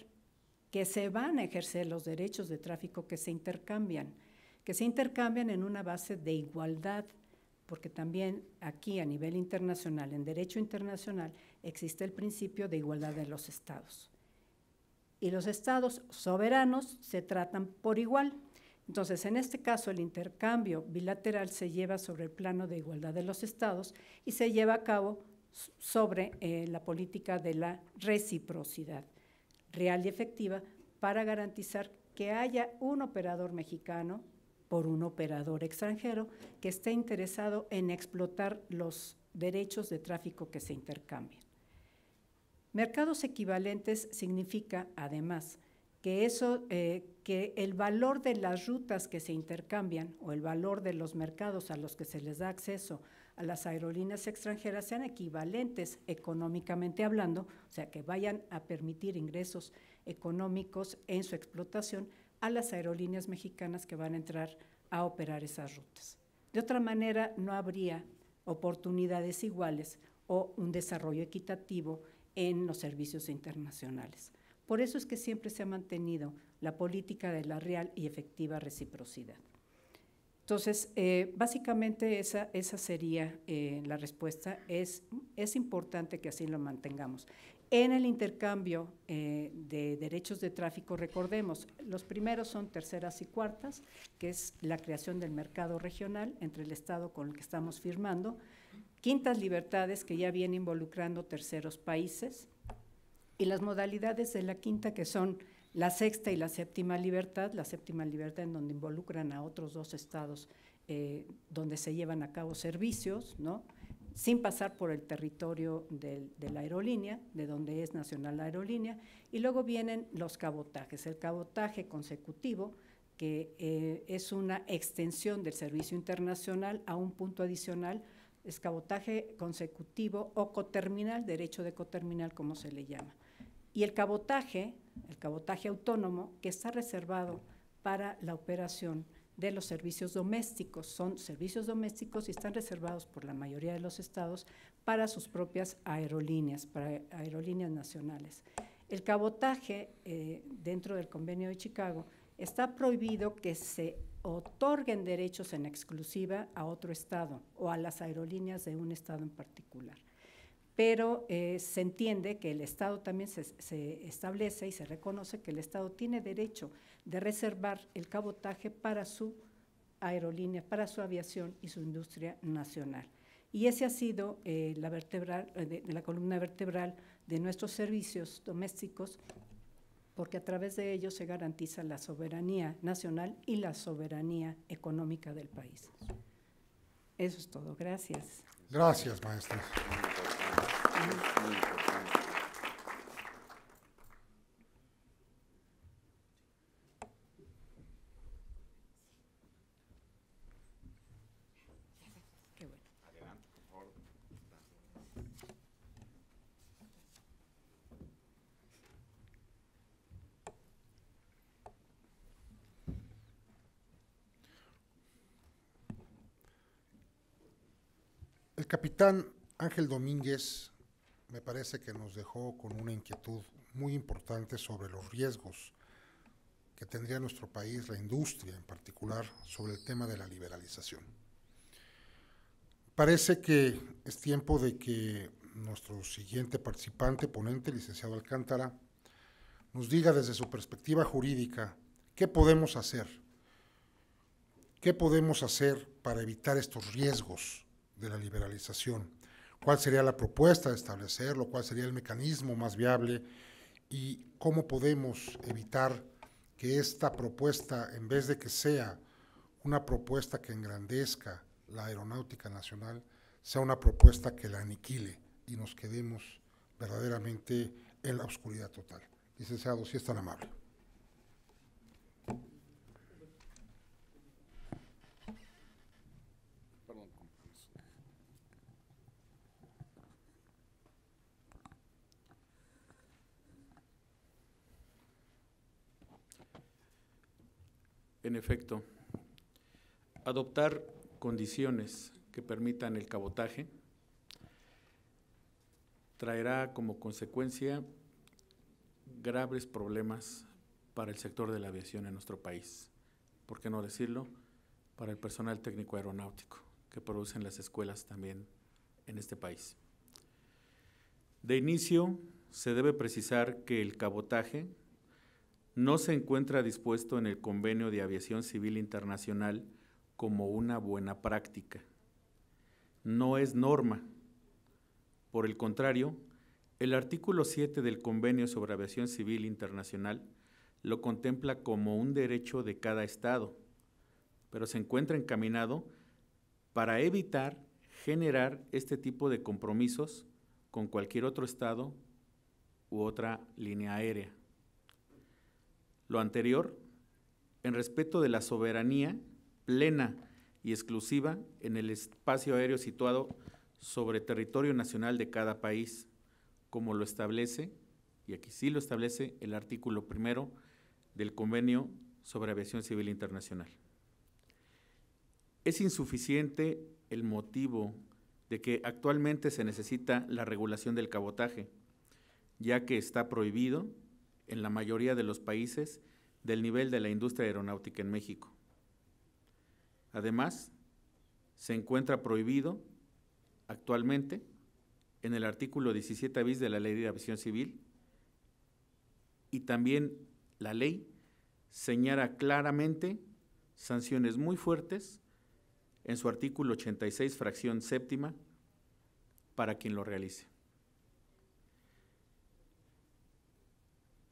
Speaker 3: que se van a ejercer los derechos de tráfico que se intercambian en una base de igualdad, porque también aquí a nivel internacional, en derecho internacional, existe el principio de igualdad de los estados. Y los estados soberanos se tratan por igual. Entonces, en este caso, el intercambio bilateral se lleva sobre el plano de igualdad de los estados y se lleva a cabo sobre la política de la reciprocidad real y efectiva para garantizar que haya un operador mexicano por un operador extranjero que esté interesado en explotar los derechos de tráfico que se intercambian. Mercados equivalentes significa, además, que el valor de las rutas que se intercambian o el valor de los mercados a los que se les da acceso a las aerolíneas extranjeras sean equivalentes económicamente hablando, o sea, que vayan a permitir ingresos económicos en su explotación a las aerolíneas mexicanas que van a entrar a operar esas rutas. De otra manera, no habría oportunidades iguales o un desarrollo equitativo en los servicios internacionales. Por eso es que siempre se ha mantenido la política de la real y efectiva reciprocidad. Entonces, básicamente esa sería la respuesta. Es importante que así lo mantengamos. En el intercambio de derechos de tráfico, recordemos, los primeros son terceras y cuartas, que es la creación del mercado regional entre el Estado con el que estamos firmando, quintas libertades, que ya viene involucrando terceros países, y las modalidades de la quinta, que son la sexta y la séptima libertad en donde involucran a otros dos estados donde se llevan a cabo servicios, ¿no?, sin pasar por el territorio de la aerolínea, de donde es nacional la aerolínea, y luego vienen los cabotajes. El cabotaje consecutivo, que es una extensión del servicio internacional a un punto adicional, es cabotaje consecutivo o coterminal, derecho de coterminal, como se le llama. Y el cabotaje autónomo, que está reservado para la operación de los servicios domésticos. Son servicios domésticos y están reservados por la mayoría de los estados para sus propias aerolíneas, para aerolíneas nacionales. El cabotaje dentro del Convenio de Chicago está prohibido que se otorguen derechos en exclusiva a otro estado o a las aerolíneas de un estado en particular. Pero se entiende que el Estado también se establece y se reconoce que el Estado tiene derecho de reservar el cabotaje para su aerolínea, para su aviación y su industria nacional. Y ese ha sido la columna vertebral de nuestros servicios domésticos, porque a través de ellos se garantiza la soberanía nacional y la soberanía económica del país. Eso es todo. Gracias.
Speaker 1: Gracias, maestra.
Speaker 6: Muy importante.
Speaker 3: Qué bueno.
Speaker 6: Adelante, por favor.
Speaker 1: El capitán Ángel Domínguez me parece que nos dejó con una inquietud muy importante sobre los riesgos que tendría nuestro país, la industria en particular, sobre el tema de la liberalización. Parece que es tiempo de que nuestro siguiente participante, ponente, licenciado Alcántara, nos diga desde su perspectiva jurídica qué podemos hacer. ¿Qué podemos hacer para evitar estos riesgos de la liberalización? ¿Cuál sería la propuesta de establecerlo? ¿Cuál sería el mecanismo más viable? ¿Y cómo podemos evitar que esta propuesta, en vez de que sea una propuesta que engrandezca la aeronáutica nacional, sea una propuesta que la aniquile y nos quedemos verdaderamente en la oscuridad total? Licenciado, si es tan amable.
Speaker 4: En efecto, adoptar condiciones que permitan el cabotaje traerá como consecuencia graves problemas para el sector de la aviación en nuestro país, por qué no decirlo, para el personal técnico aeronáutico que producen las escuelas también en este país. De inicio, se debe precisar que el cabotaje no se encuentra dispuesto en el Convenio de Aviación Civil Internacional como una buena práctica. No es norma. Por el contrario, el artículo 7 del Convenio sobre Aviación Civil Internacional lo contempla como un derecho de cada Estado, pero se encuentra encaminado para evitar generar este tipo de compromisos con cualquier otro Estado u otra línea aérea. Lo anterior, en respeto de la soberanía plena y exclusiva en el espacio aéreo situado sobre territorio nacional de cada país, como lo establece, y aquí sí lo establece, el artículo 1 del Convenio sobre Aviación Civil Internacional. Es insuficiente el motivo de que actualmente se necesita la regulación del cabotaje, ya que está prohibido en la mayoría de los países del nivel de la industria aeronáutica en México. Además, se encuentra prohibido actualmente en el artículo 17 bis de la Ley de Aviación Civil, y también la ley señala claramente sanciones muy fuertes en su artículo 86, fracción séptima, para quien lo realice.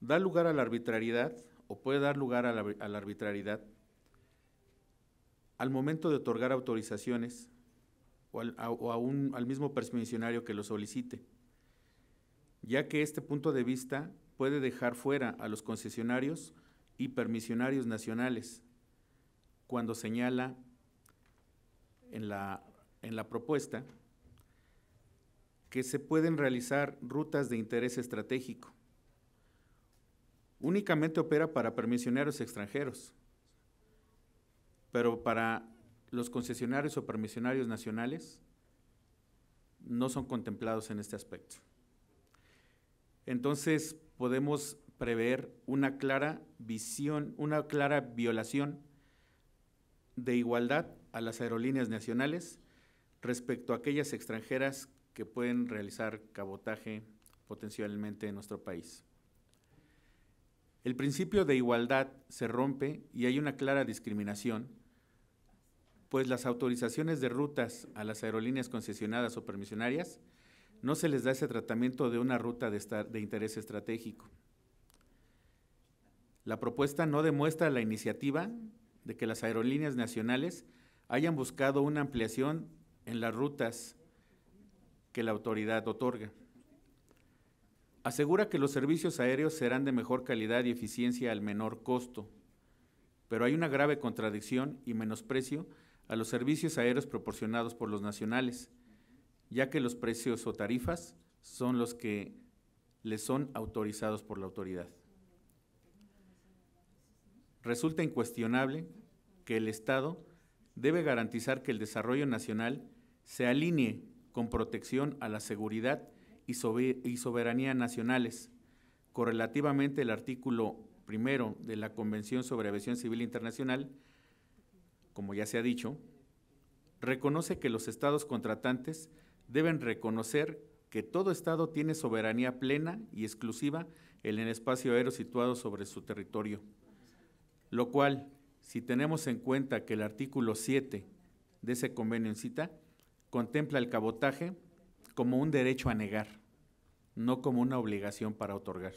Speaker 4: Da lugar a la arbitrariedad, o puede dar lugar a la arbitrariedad, al momento de otorgar autorizaciones o al mismo permisionario que lo solicite, ya que este punto de vista puede dejar fuera a los concesionarios y permisionarios nacionales, cuando señala en la propuesta que se pueden realizar rutas de interés estratégico. Únicamente opera para permisionarios extranjeros, pero para los concesionarios o permisionarios nacionales no son contemplados en este aspecto. Entonces, podemos prever una clara violación de igualdad a las aerolíneas nacionales respecto a aquellas extranjeras que pueden realizar cabotaje potencialmente en nuestro país. El principio de igualdad se rompe y hay una clara discriminación, pues las autorizaciones de rutas a las aerolíneas concesionadas o permisionarias no se les da ese tratamiento de una ruta de interés estratégico. La propuesta no demuestra la iniciativa de que las aerolíneas nacionales hayan buscado una ampliación en las rutas que la autoridad otorga. Asegura que los servicios aéreos serán de mejor calidad y eficiencia al menor costo, pero hay una grave contradicción y menosprecio a los servicios aéreos proporcionados por los nacionales, ya que los precios o tarifas son los que les son autorizados por la autoridad. Resulta incuestionable que el Estado debe garantizar que el desarrollo nacional se alinee con protección a la seguridad y soberanía nacionales, correlativamente el artículo 1 de la Convención sobre Aviación Civil Internacional, como ya se ha dicho, reconoce que los estados contratantes deben reconocer que todo estado tiene soberanía plena y exclusiva en el espacio aéreo situado sobre su territorio, lo cual, si tenemos en cuenta que el artículo 7 de ese convenio en cita contempla el cabotaje como un derecho a negar, no como una obligación para otorgar.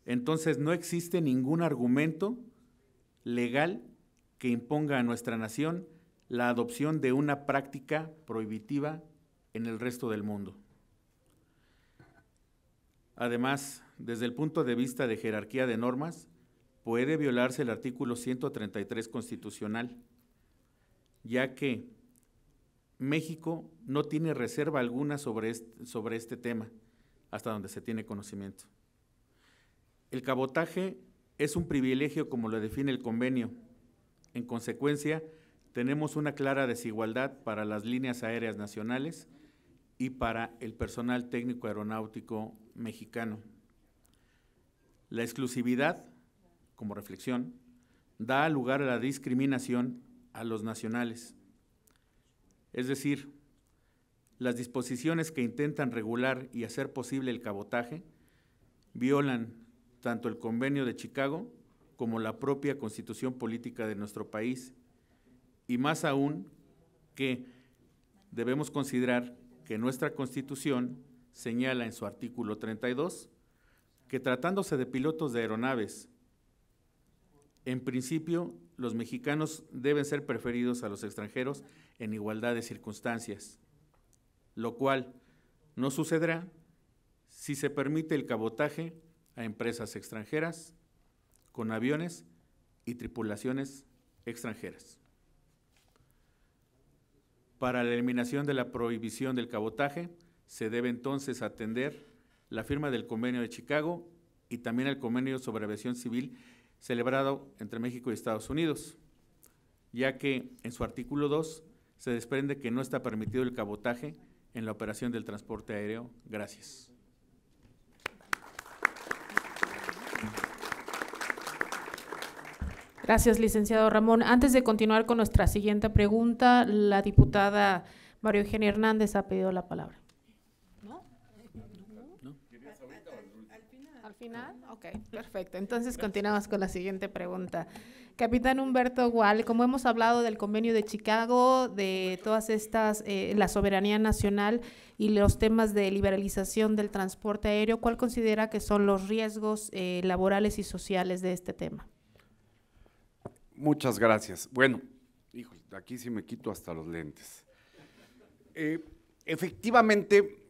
Speaker 4: Entonces, no existe ningún argumento legal que imponga a nuestra nación la adopción de una práctica prohibitiva en el resto del mundo. Además, desde el punto de vista de jerarquía de normas, puede violarse el artículo 133 constitucional, ya que México no tiene reserva alguna sobre este tema, hasta donde se tiene conocimiento. El cabotaje es un privilegio como lo define el convenio. En consecuencia, tenemos una clara desigualdad para las líneas aéreas nacionales y para el personal técnico aeronáutico mexicano. La exclusividad, como reflexión, da lugar a la discriminación a los nacionales. Es decir, las disposiciones que intentan regular y hacer posible el cabotaje violan tanto el Convenio de Chicago como la propia Constitución Política de nuestro país, y más aún que debemos considerar que nuestra Constitución señala en su artículo 32 que tratándose de pilotos de aeronaves, en principio, los mexicanos deben ser preferidos a los extranjeros en igualdad de circunstancias, lo cual no sucederá si se permite el cabotaje a empresas extranjeras con aviones y tripulaciones extranjeras. Para la eliminación de la prohibición del cabotaje, se debe entonces atender la firma del Convenio de Chicago y también el Convenio sobre Aviación Civil celebrado entre México y Estados Unidos, ya que en su artículo 2 se desprende que no está permitido el cabotaje en la operación del transporte aéreo. Gracias.
Speaker 2: Gracias, licenciado Ramón. Antes de continuar con nuestra siguiente pregunta, la diputada María Eugenia Hernández ha pedido la palabra. ¿No? ¿Al final? Ok, perfecto. Entonces continuamos con la siguiente pregunta. Capitán Humberto Gual, como hemos hablado del Convenio de Chicago, de todas estas, la soberanía nacional y los temas de liberalización del transporte aéreo, ¿cuál considera que son los riesgos laborales y sociales de este tema?
Speaker 6: Muchas gracias. Bueno, híjole, aquí sí me quito hasta los lentes. Efectivamente,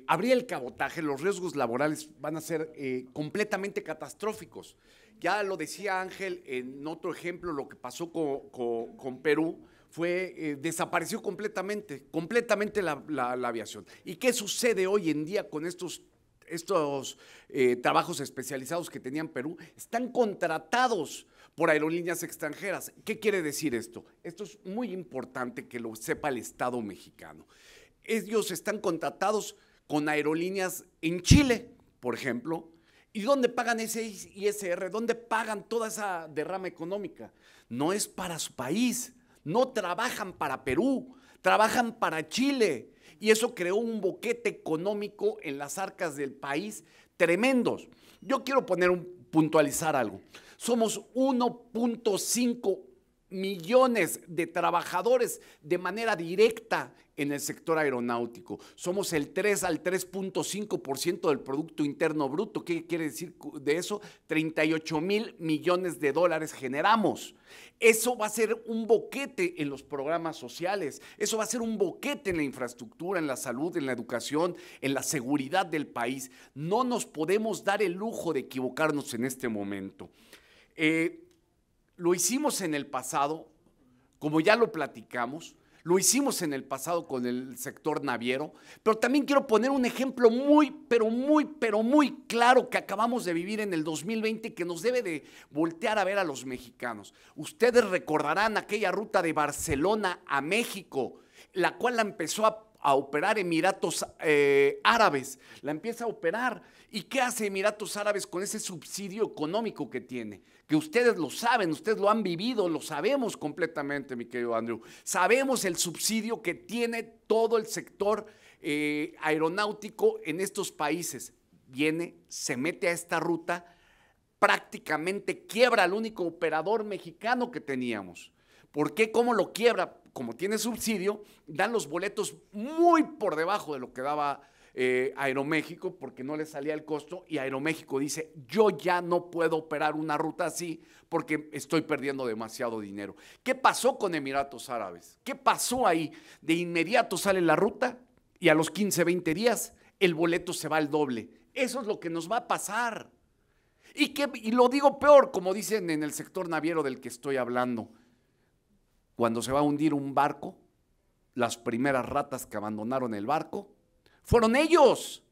Speaker 6: habría el cabotaje, los riesgos laborales van a ser completamente catastróficos. Ya lo decía Ángel en otro ejemplo, lo que pasó con Perú fue, desapareció completamente la aviación. ¿Y qué sucede hoy en día con estos trabajos especializados que tenía en Perú están contratados por aerolíneas extranjeras. ¿Qué quiere decir esto? Esto es muy importante que lo sepa el Estado mexicano. Ellos están contratados con aerolíneas en Chile, por ejemplo. ¿Y dónde pagan ese ISR? ¿Dónde pagan toda esa derrama económica? No es para su país, no trabajan para Perú, trabajan para Chile. Y eso creó un boquete económico en las arcas del país tremendos. Yo quiero puntualizar algo. Somos 1.5 millones de trabajadores de manera directa en el sector aeronáutico. Somos el 3 al 3.5% del Producto Interno Bruto. ¿Qué quiere decir de eso? 38,000 millones de dólares generamos. Eso va a ser un boquete en los programas sociales, eso va a ser un boquete en la infraestructura, en la salud, en la educación, en la seguridad del país. No nos podemos dar el lujo de equivocarnos en este momento. Lo hicimos en el pasado, como ya lo platicamos, lo hicimos en el pasado con el sector naviero, pero también quiero poner un ejemplo muy claro que acabamos de vivir en el 2020 que nos debe de voltear a ver a los mexicanos. Ustedes recordarán aquella ruta de Barcelona a México, la cual la empezó a operar Emiratos Árabes, la empieza a operar. ¿Y qué hace Emiratos Árabes con ese subsidio económico que tiene? Que ustedes lo saben, ustedes lo han vivido, lo sabemos completamente, mi querido Andrew. Sabemos el subsidio que tiene todo el sector aeronáutico en estos países. Viene, se mete a esta ruta, prácticamente quiebra al único operador mexicano que teníamos. ¿Por qué? ¿Cómo lo quiebra? Como tiene subsidio, dan los boletos muy por debajo de lo que daba Aeroméxico, porque no le salía el costo, y Aeroméxico dice, yo ya no puedo operar una ruta así porque estoy perdiendo demasiado dinero. ¿Qué pasó con Emiratos Árabes? ¿Qué pasó ahí? De inmediato sale la ruta y a los 15, 20 días el boleto se va al doble. Eso es lo que nos va a pasar. Y lo digo peor, como dicen en el sector naviero del que estoy hablando. Cuando se va a hundir un barco, las primeras ratas que abandonaron el barco fueron ellos,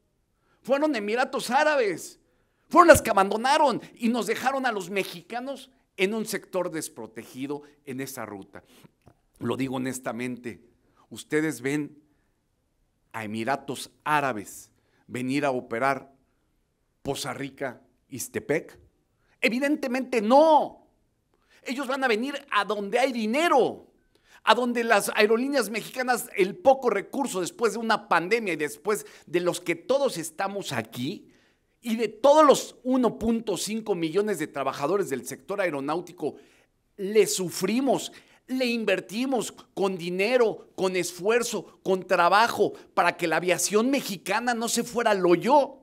Speaker 6: fueron Emiratos Árabes, fueron las que abandonaron y nos dejaron a los mexicanos en un sector desprotegido en esa ruta. Lo digo honestamente, ustedes ven a Emiratos Árabes venir a operar Poza Rica, Ixtepec. Evidentemente no, ellos van a venir a donde hay dinero, a donde las aerolíneas mexicanas, el poco recurso después de una pandemia y después de los que todos estamos aquí y de todos los 1.5 millones de trabajadores del sector aeronáutico, le sufrimos, le invertimos con dinero, con esfuerzo, con trabajo para que la aviación mexicana no se fuera al hoyo.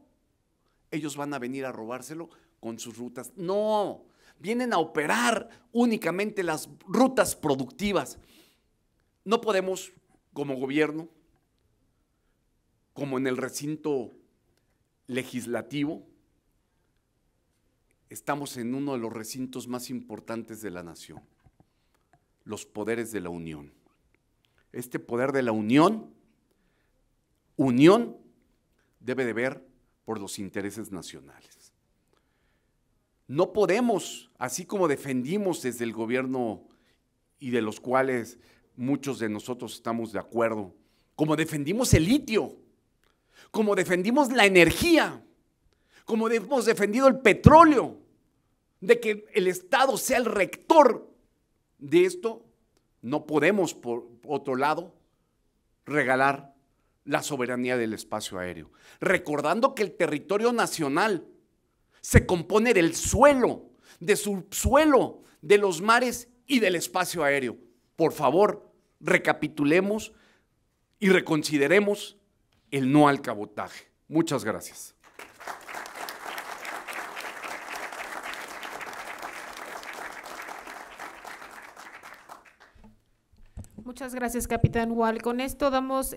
Speaker 6: Ellos van a venir a robárselo con sus rutas. No, vienen a operar únicamente las rutas productivas. No podemos, como gobierno, como en el recinto legislativo, estamos en uno de los recintos más importantes de la nación, los poderes de la unión. Este poder de la unión debe de ver por los intereses nacionales. No podemos, así como defendimos desde el gobierno y de los cuales muchos de nosotros estamos de acuerdo, como defendimos el litio, como defendimos la energía, como hemos defendido el petróleo, de que el Estado sea el rector de esto, no podemos, por otro lado, regalar la soberanía del espacio aéreo. Recordando que el territorio nacional se compone del suelo, de subsuelo, de los mares y del espacio aéreo. Por favor, recapitulemos y reconsideremos el no al cabotaje. Muchas gracias.
Speaker 2: Muchas gracias, capitán Wall. Con esto damos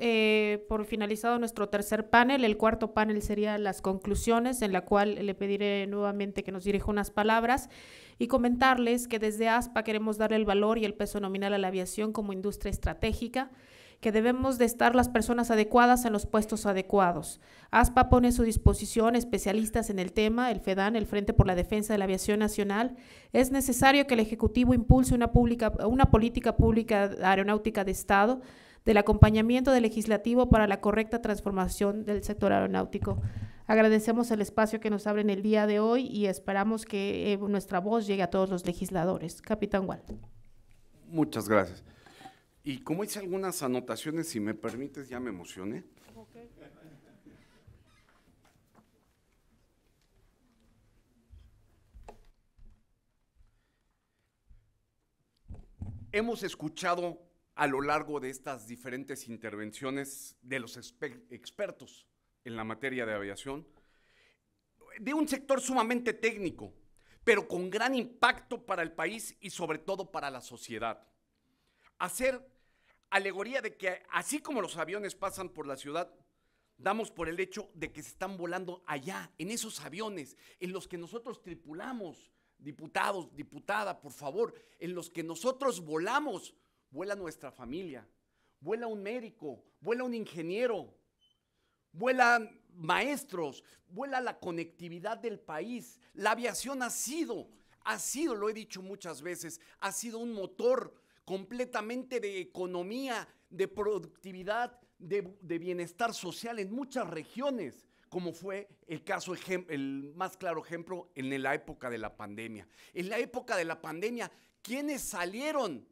Speaker 2: por finalizado nuestro tercer panel. El cuarto panel sería las conclusiones, en la cual le pediré nuevamente que nos dirija unas palabras y comentarles que desde ASPA queremos darle el valor y el peso nominal a la aviación como industria estratégica, que debemos de estar las personas adecuadas en los puestos adecuados. ASPA pone a su disposición especialistas en el tema, el FEDAN, el Frente por la Defensa de la Aviación Nacional. Es necesario que el Ejecutivo impulse una política pública aeronáutica de Estado, del acompañamiento del Legislativo para la correcta transformación del sector aeronáutico. Agradecemos el espacio que nos abren el día de hoy y esperamos que nuestra voz llegue a todos los legisladores. Capitán Gual.
Speaker 6: Muchas gracias. Y como hice algunas anotaciones, si me permites, ya me emocioné.
Speaker 2: Okay.
Speaker 6: Hemos escuchado a lo largo de estas diferentes intervenciones de los expertos en la materia de aviación, de un sector sumamente técnico, pero con gran impacto para el país y sobre todo para la sociedad. Hacer alegoría de que así como los aviones pasan por la ciudad, damos por el hecho de que se están volando allá, en esos aviones, en los que nosotros tripulamos, diputados, diputada, por favor, en los que nosotros volamos, vuela nuestra familia, vuela un médico, vuela un ingeniero, vuelan maestros, vuela la conectividad del país. La aviación ha sido, lo he dicho muchas veces, ha sido un motor completamente de economía, de productividad, de bienestar social en muchas regiones, como fue el caso, el más claro ejemplo en la época de la pandemia. En la época de la pandemia, ¿quiénes salieron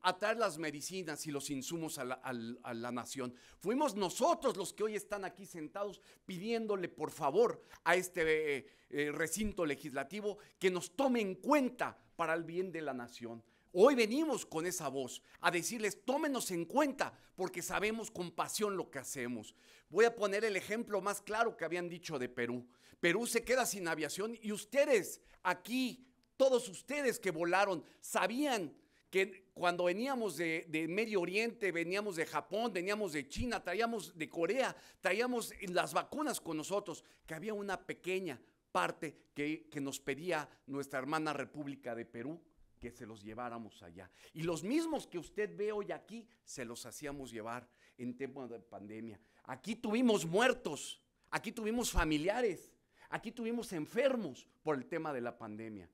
Speaker 6: a traer las medicinas y los insumos a la nación? Fuimos nosotros los que hoy están aquí sentados pidiéndole por favor a este recinto legislativo que nos tome en cuenta para el bien de la nación. Hoy venimos con esa voz a decirles, tómenos en cuenta, porque sabemos con pasión lo que hacemos. Voy a poner el ejemplo más claro que habían dicho de Perú. Perú se queda sin aviación y ustedes aquí, todos ustedes que volaron, sabían que cuando veníamos de Medio Oriente, veníamos de Japón, veníamos de China, traíamos de Corea, traíamos las vacunas con nosotros, que había una pequeña parte que nos pedía nuestra hermana República de Perú, que se los lleváramos allá. Y los mismos que usted ve hoy aquí, se los hacíamos llevar en tiempo de pandemia. Aquí tuvimos muertos, aquí tuvimos familiares, aquí tuvimos enfermos por el tema de la pandemia.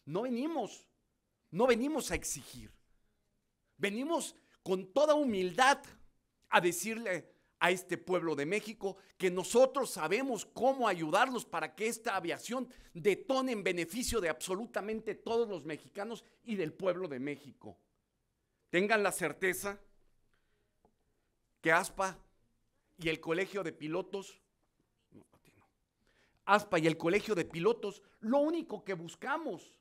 Speaker 6: No venimos a exigir, venimos con toda humildad a decirle a este pueblo de México que nosotros sabemos cómo ayudarlos para que esta aviación detone en beneficio de absolutamente todos los mexicanos y del pueblo de México. Tengan la certeza que ASPA y el Colegio de Pilotos, lo único que buscamos,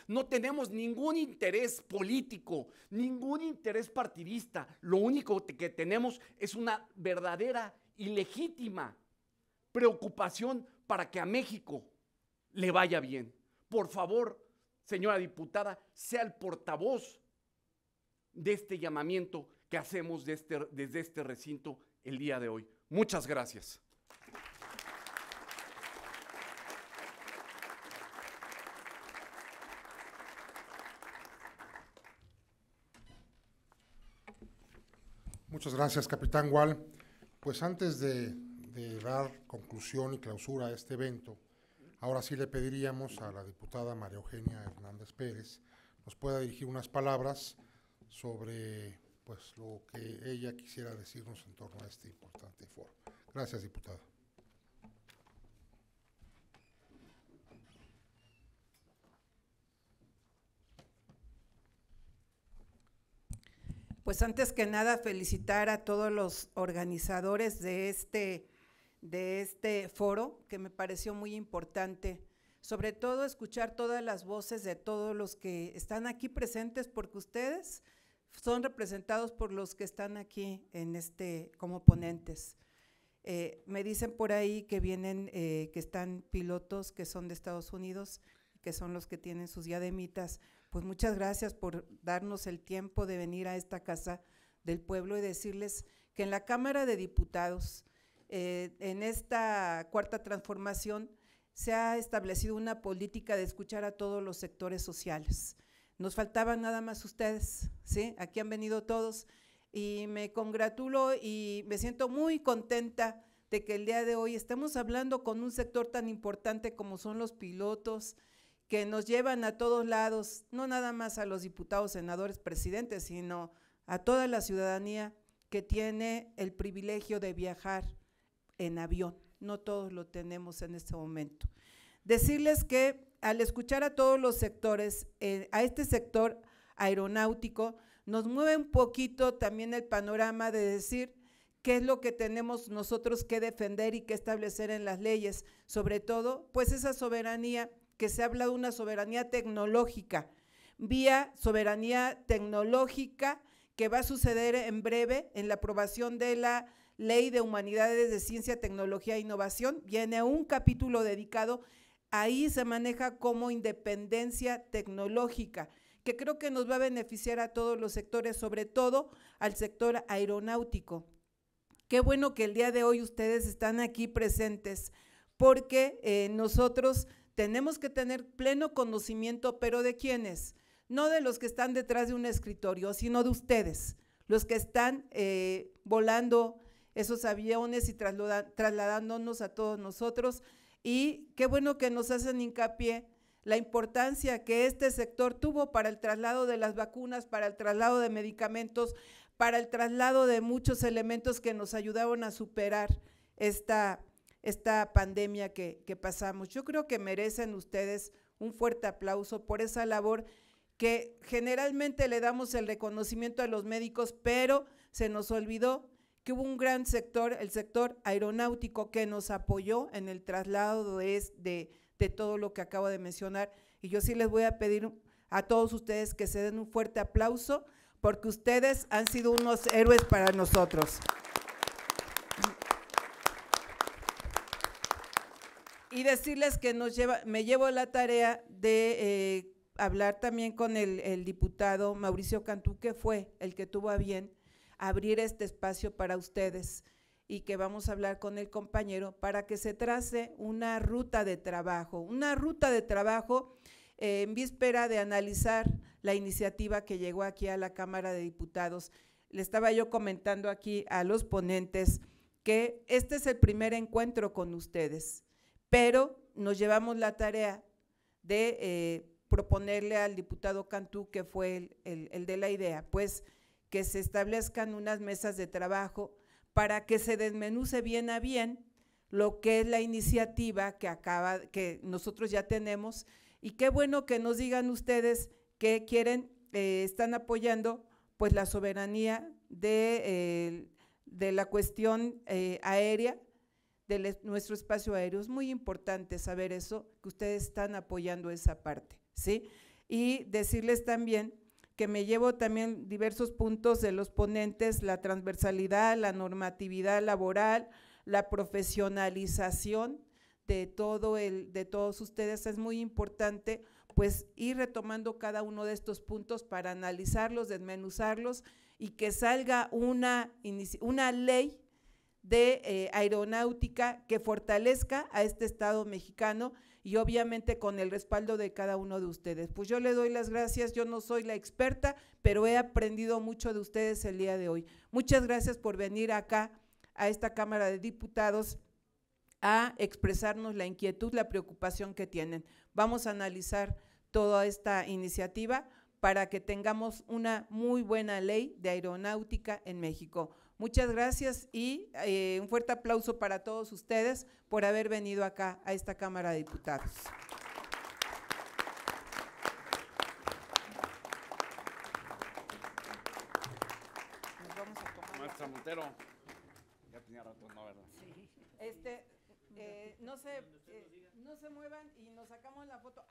Speaker 6: no tenemos ningún interés político, ningún interés partidista. Lo único que tenemos es una verdadera y legítima preocupación para que a México le vaya bien. Por favor, señora diputada, sea el portavoz de este llamamiento que hacemos desde este recinto el día de hoy. Muchas gracias.
Speaker 1: Muchas gracias, Capitán Gual. Pues antes de dar conclusión y clausura a este evento, ahora sí le pediríamos a la diputada María Eugenia Hernández Pérez nos pueda dirigir unas palabras sobre pues lo que ella quisiera decirnos en torno a este importante foro. Gracias, diputada.
Speaker 7: Pues antes que nada felicitar a todos los organizadores de este foro, que me pareció muy importante, sobre todo escuchar todas las voces de todos los que están aquí presentes, porque ustedes son representados por los que están aquí como ponentes. Me dicen por ahí que vienen, que están pilotos que son de Estados Unidos, que son los que tienen sus diademitas. Pues muchas gracias por darnos el tiempo de venir a esta Casa del Pueblo y decirles que en la Cámara de Diputados, en esta cuarta transformación, se ha establecido una política de escuchar a todos los sectores sociales. Nos faltaban nada más ustedes, ¿sí? Aquí han venido todos y me congratulo y me siento muy contenta de que el día de hoy estamos hablando con un sector tan importante como son los pilotos, que nos llevan a todos lados, no nada más a los diputados, senadores, presidentes, sino a toda la ciudadanía que tiene el privilegio de viajar en avión. No todos lo tenemos en este momento. Decirles que al escuchar a todos los sectores, a este sector aeronáutico, nos mueve un poquito también el panorama de decir qué es lo que tenemos nosotros que defender y que establecer en las leyes, sobre todo, pues esa soberanía que se habla de una soberanía tecnológica, vía soberanía tecnológica que va a suceder en breve en la aprobación de la Ley de Humanidades de Ciencia, Tecnología e Innovación. Viene un capítulo dedicado, ahí se maneja como independencia tecnológica, que creo que nos va a beneficiar a todos los sectores, sobre todo al sector aeronáutico. Qué bueno que el día de hoy ustedes están aquí presentes, porque nosotros tenemos que tener pleno conocimiento, pero ¿de quiénes? No de los que están detrás de un escritorio, sino de ustedes, los que están volando esos aviones y trasladándonos a todos nosotros. Y qué bueno que nos hacen hincapié la importancia que este sector tuvo para el traslado de las vacunas, para el traslado de medicamentos, para el traslado de muchos elementos que nos ayudaron a superar esta pandemia que pasamos. Yo creo que merecen ustedes un fuerte aplauso por esa labor que generalmente le damos el reconocimiento a los médicos, pero se nos olvidó que hubo un gran sector, el sector aeronáutico, que nos apoyó en el traslado de todo lo que acabo de mencionar. Y yo sí les voy a pedir a todos ustedes que se den un fuerte aplauso, porque ustedes han sido unos héroes para nosotros. Y decirles que me llevo la tarea de hablar también con el diputado Mauricio Cantú, que fue el que tuvo a bien abrir este espacio para ustedes, y que vamos a hablar con el compañero para que se trace una ruta de trabajo en víspera de analizar la iniciativa que llegó aquí a la Cámara de Diputados. Le estaba yo comentando aquí a los ponentes que este es el primer encuentro con ustedes, pero nos llevamos la tarea de proponerle al diputado Cantú, que fue el de la idea, pues que se establezcan unas mesas de trabajo para que se desmenuce bien a bien lo que es la iniciativa que nosotros ya tenemos. Y qué bueno que nos digan ustedes que quieren, están apoyando pues la soberanía de la cuestión aérea, de nuestro espacio aéreo. Es muy importante saber eso, que ustedes están apoyando esa parte, ¿sí? Y decirles también que me llevo también diversos puntos de los ponentes: la transversalidad, la normatividad laboral, la profesionalización de todos ustedes. Es muy importante pues ir retomando cada uno de estos puntos para analizarlos, desmenuzarlos, y que salga una ley de aeronáutica que fortalezca a este Estado mexicano, y obviamente con el respaldo de cada uno de ustedes. Pues yo le doy las gracias. Yo no soy la experta, pero he aprendido mucho de ustedes el día de hoy. Muchas gracias por venir acá a esta Cámara de Diputados a expresarnos la inquietud, la preocupación que tienen. Vamos a analizar toda esta iniciativa para que tengamos una muy buena ley de aeronáutica en México. Muchas gracias y un fuerte aplauso para todos ustedes por haber venido acá a esta Cámara de Diputados. Nos vamos a tomar.
Speaker 6: Maestra Montero, ya tenía rato, ¿no, verdad?
Speaker 7: Sí. No se muevan y nos sacamos la foto.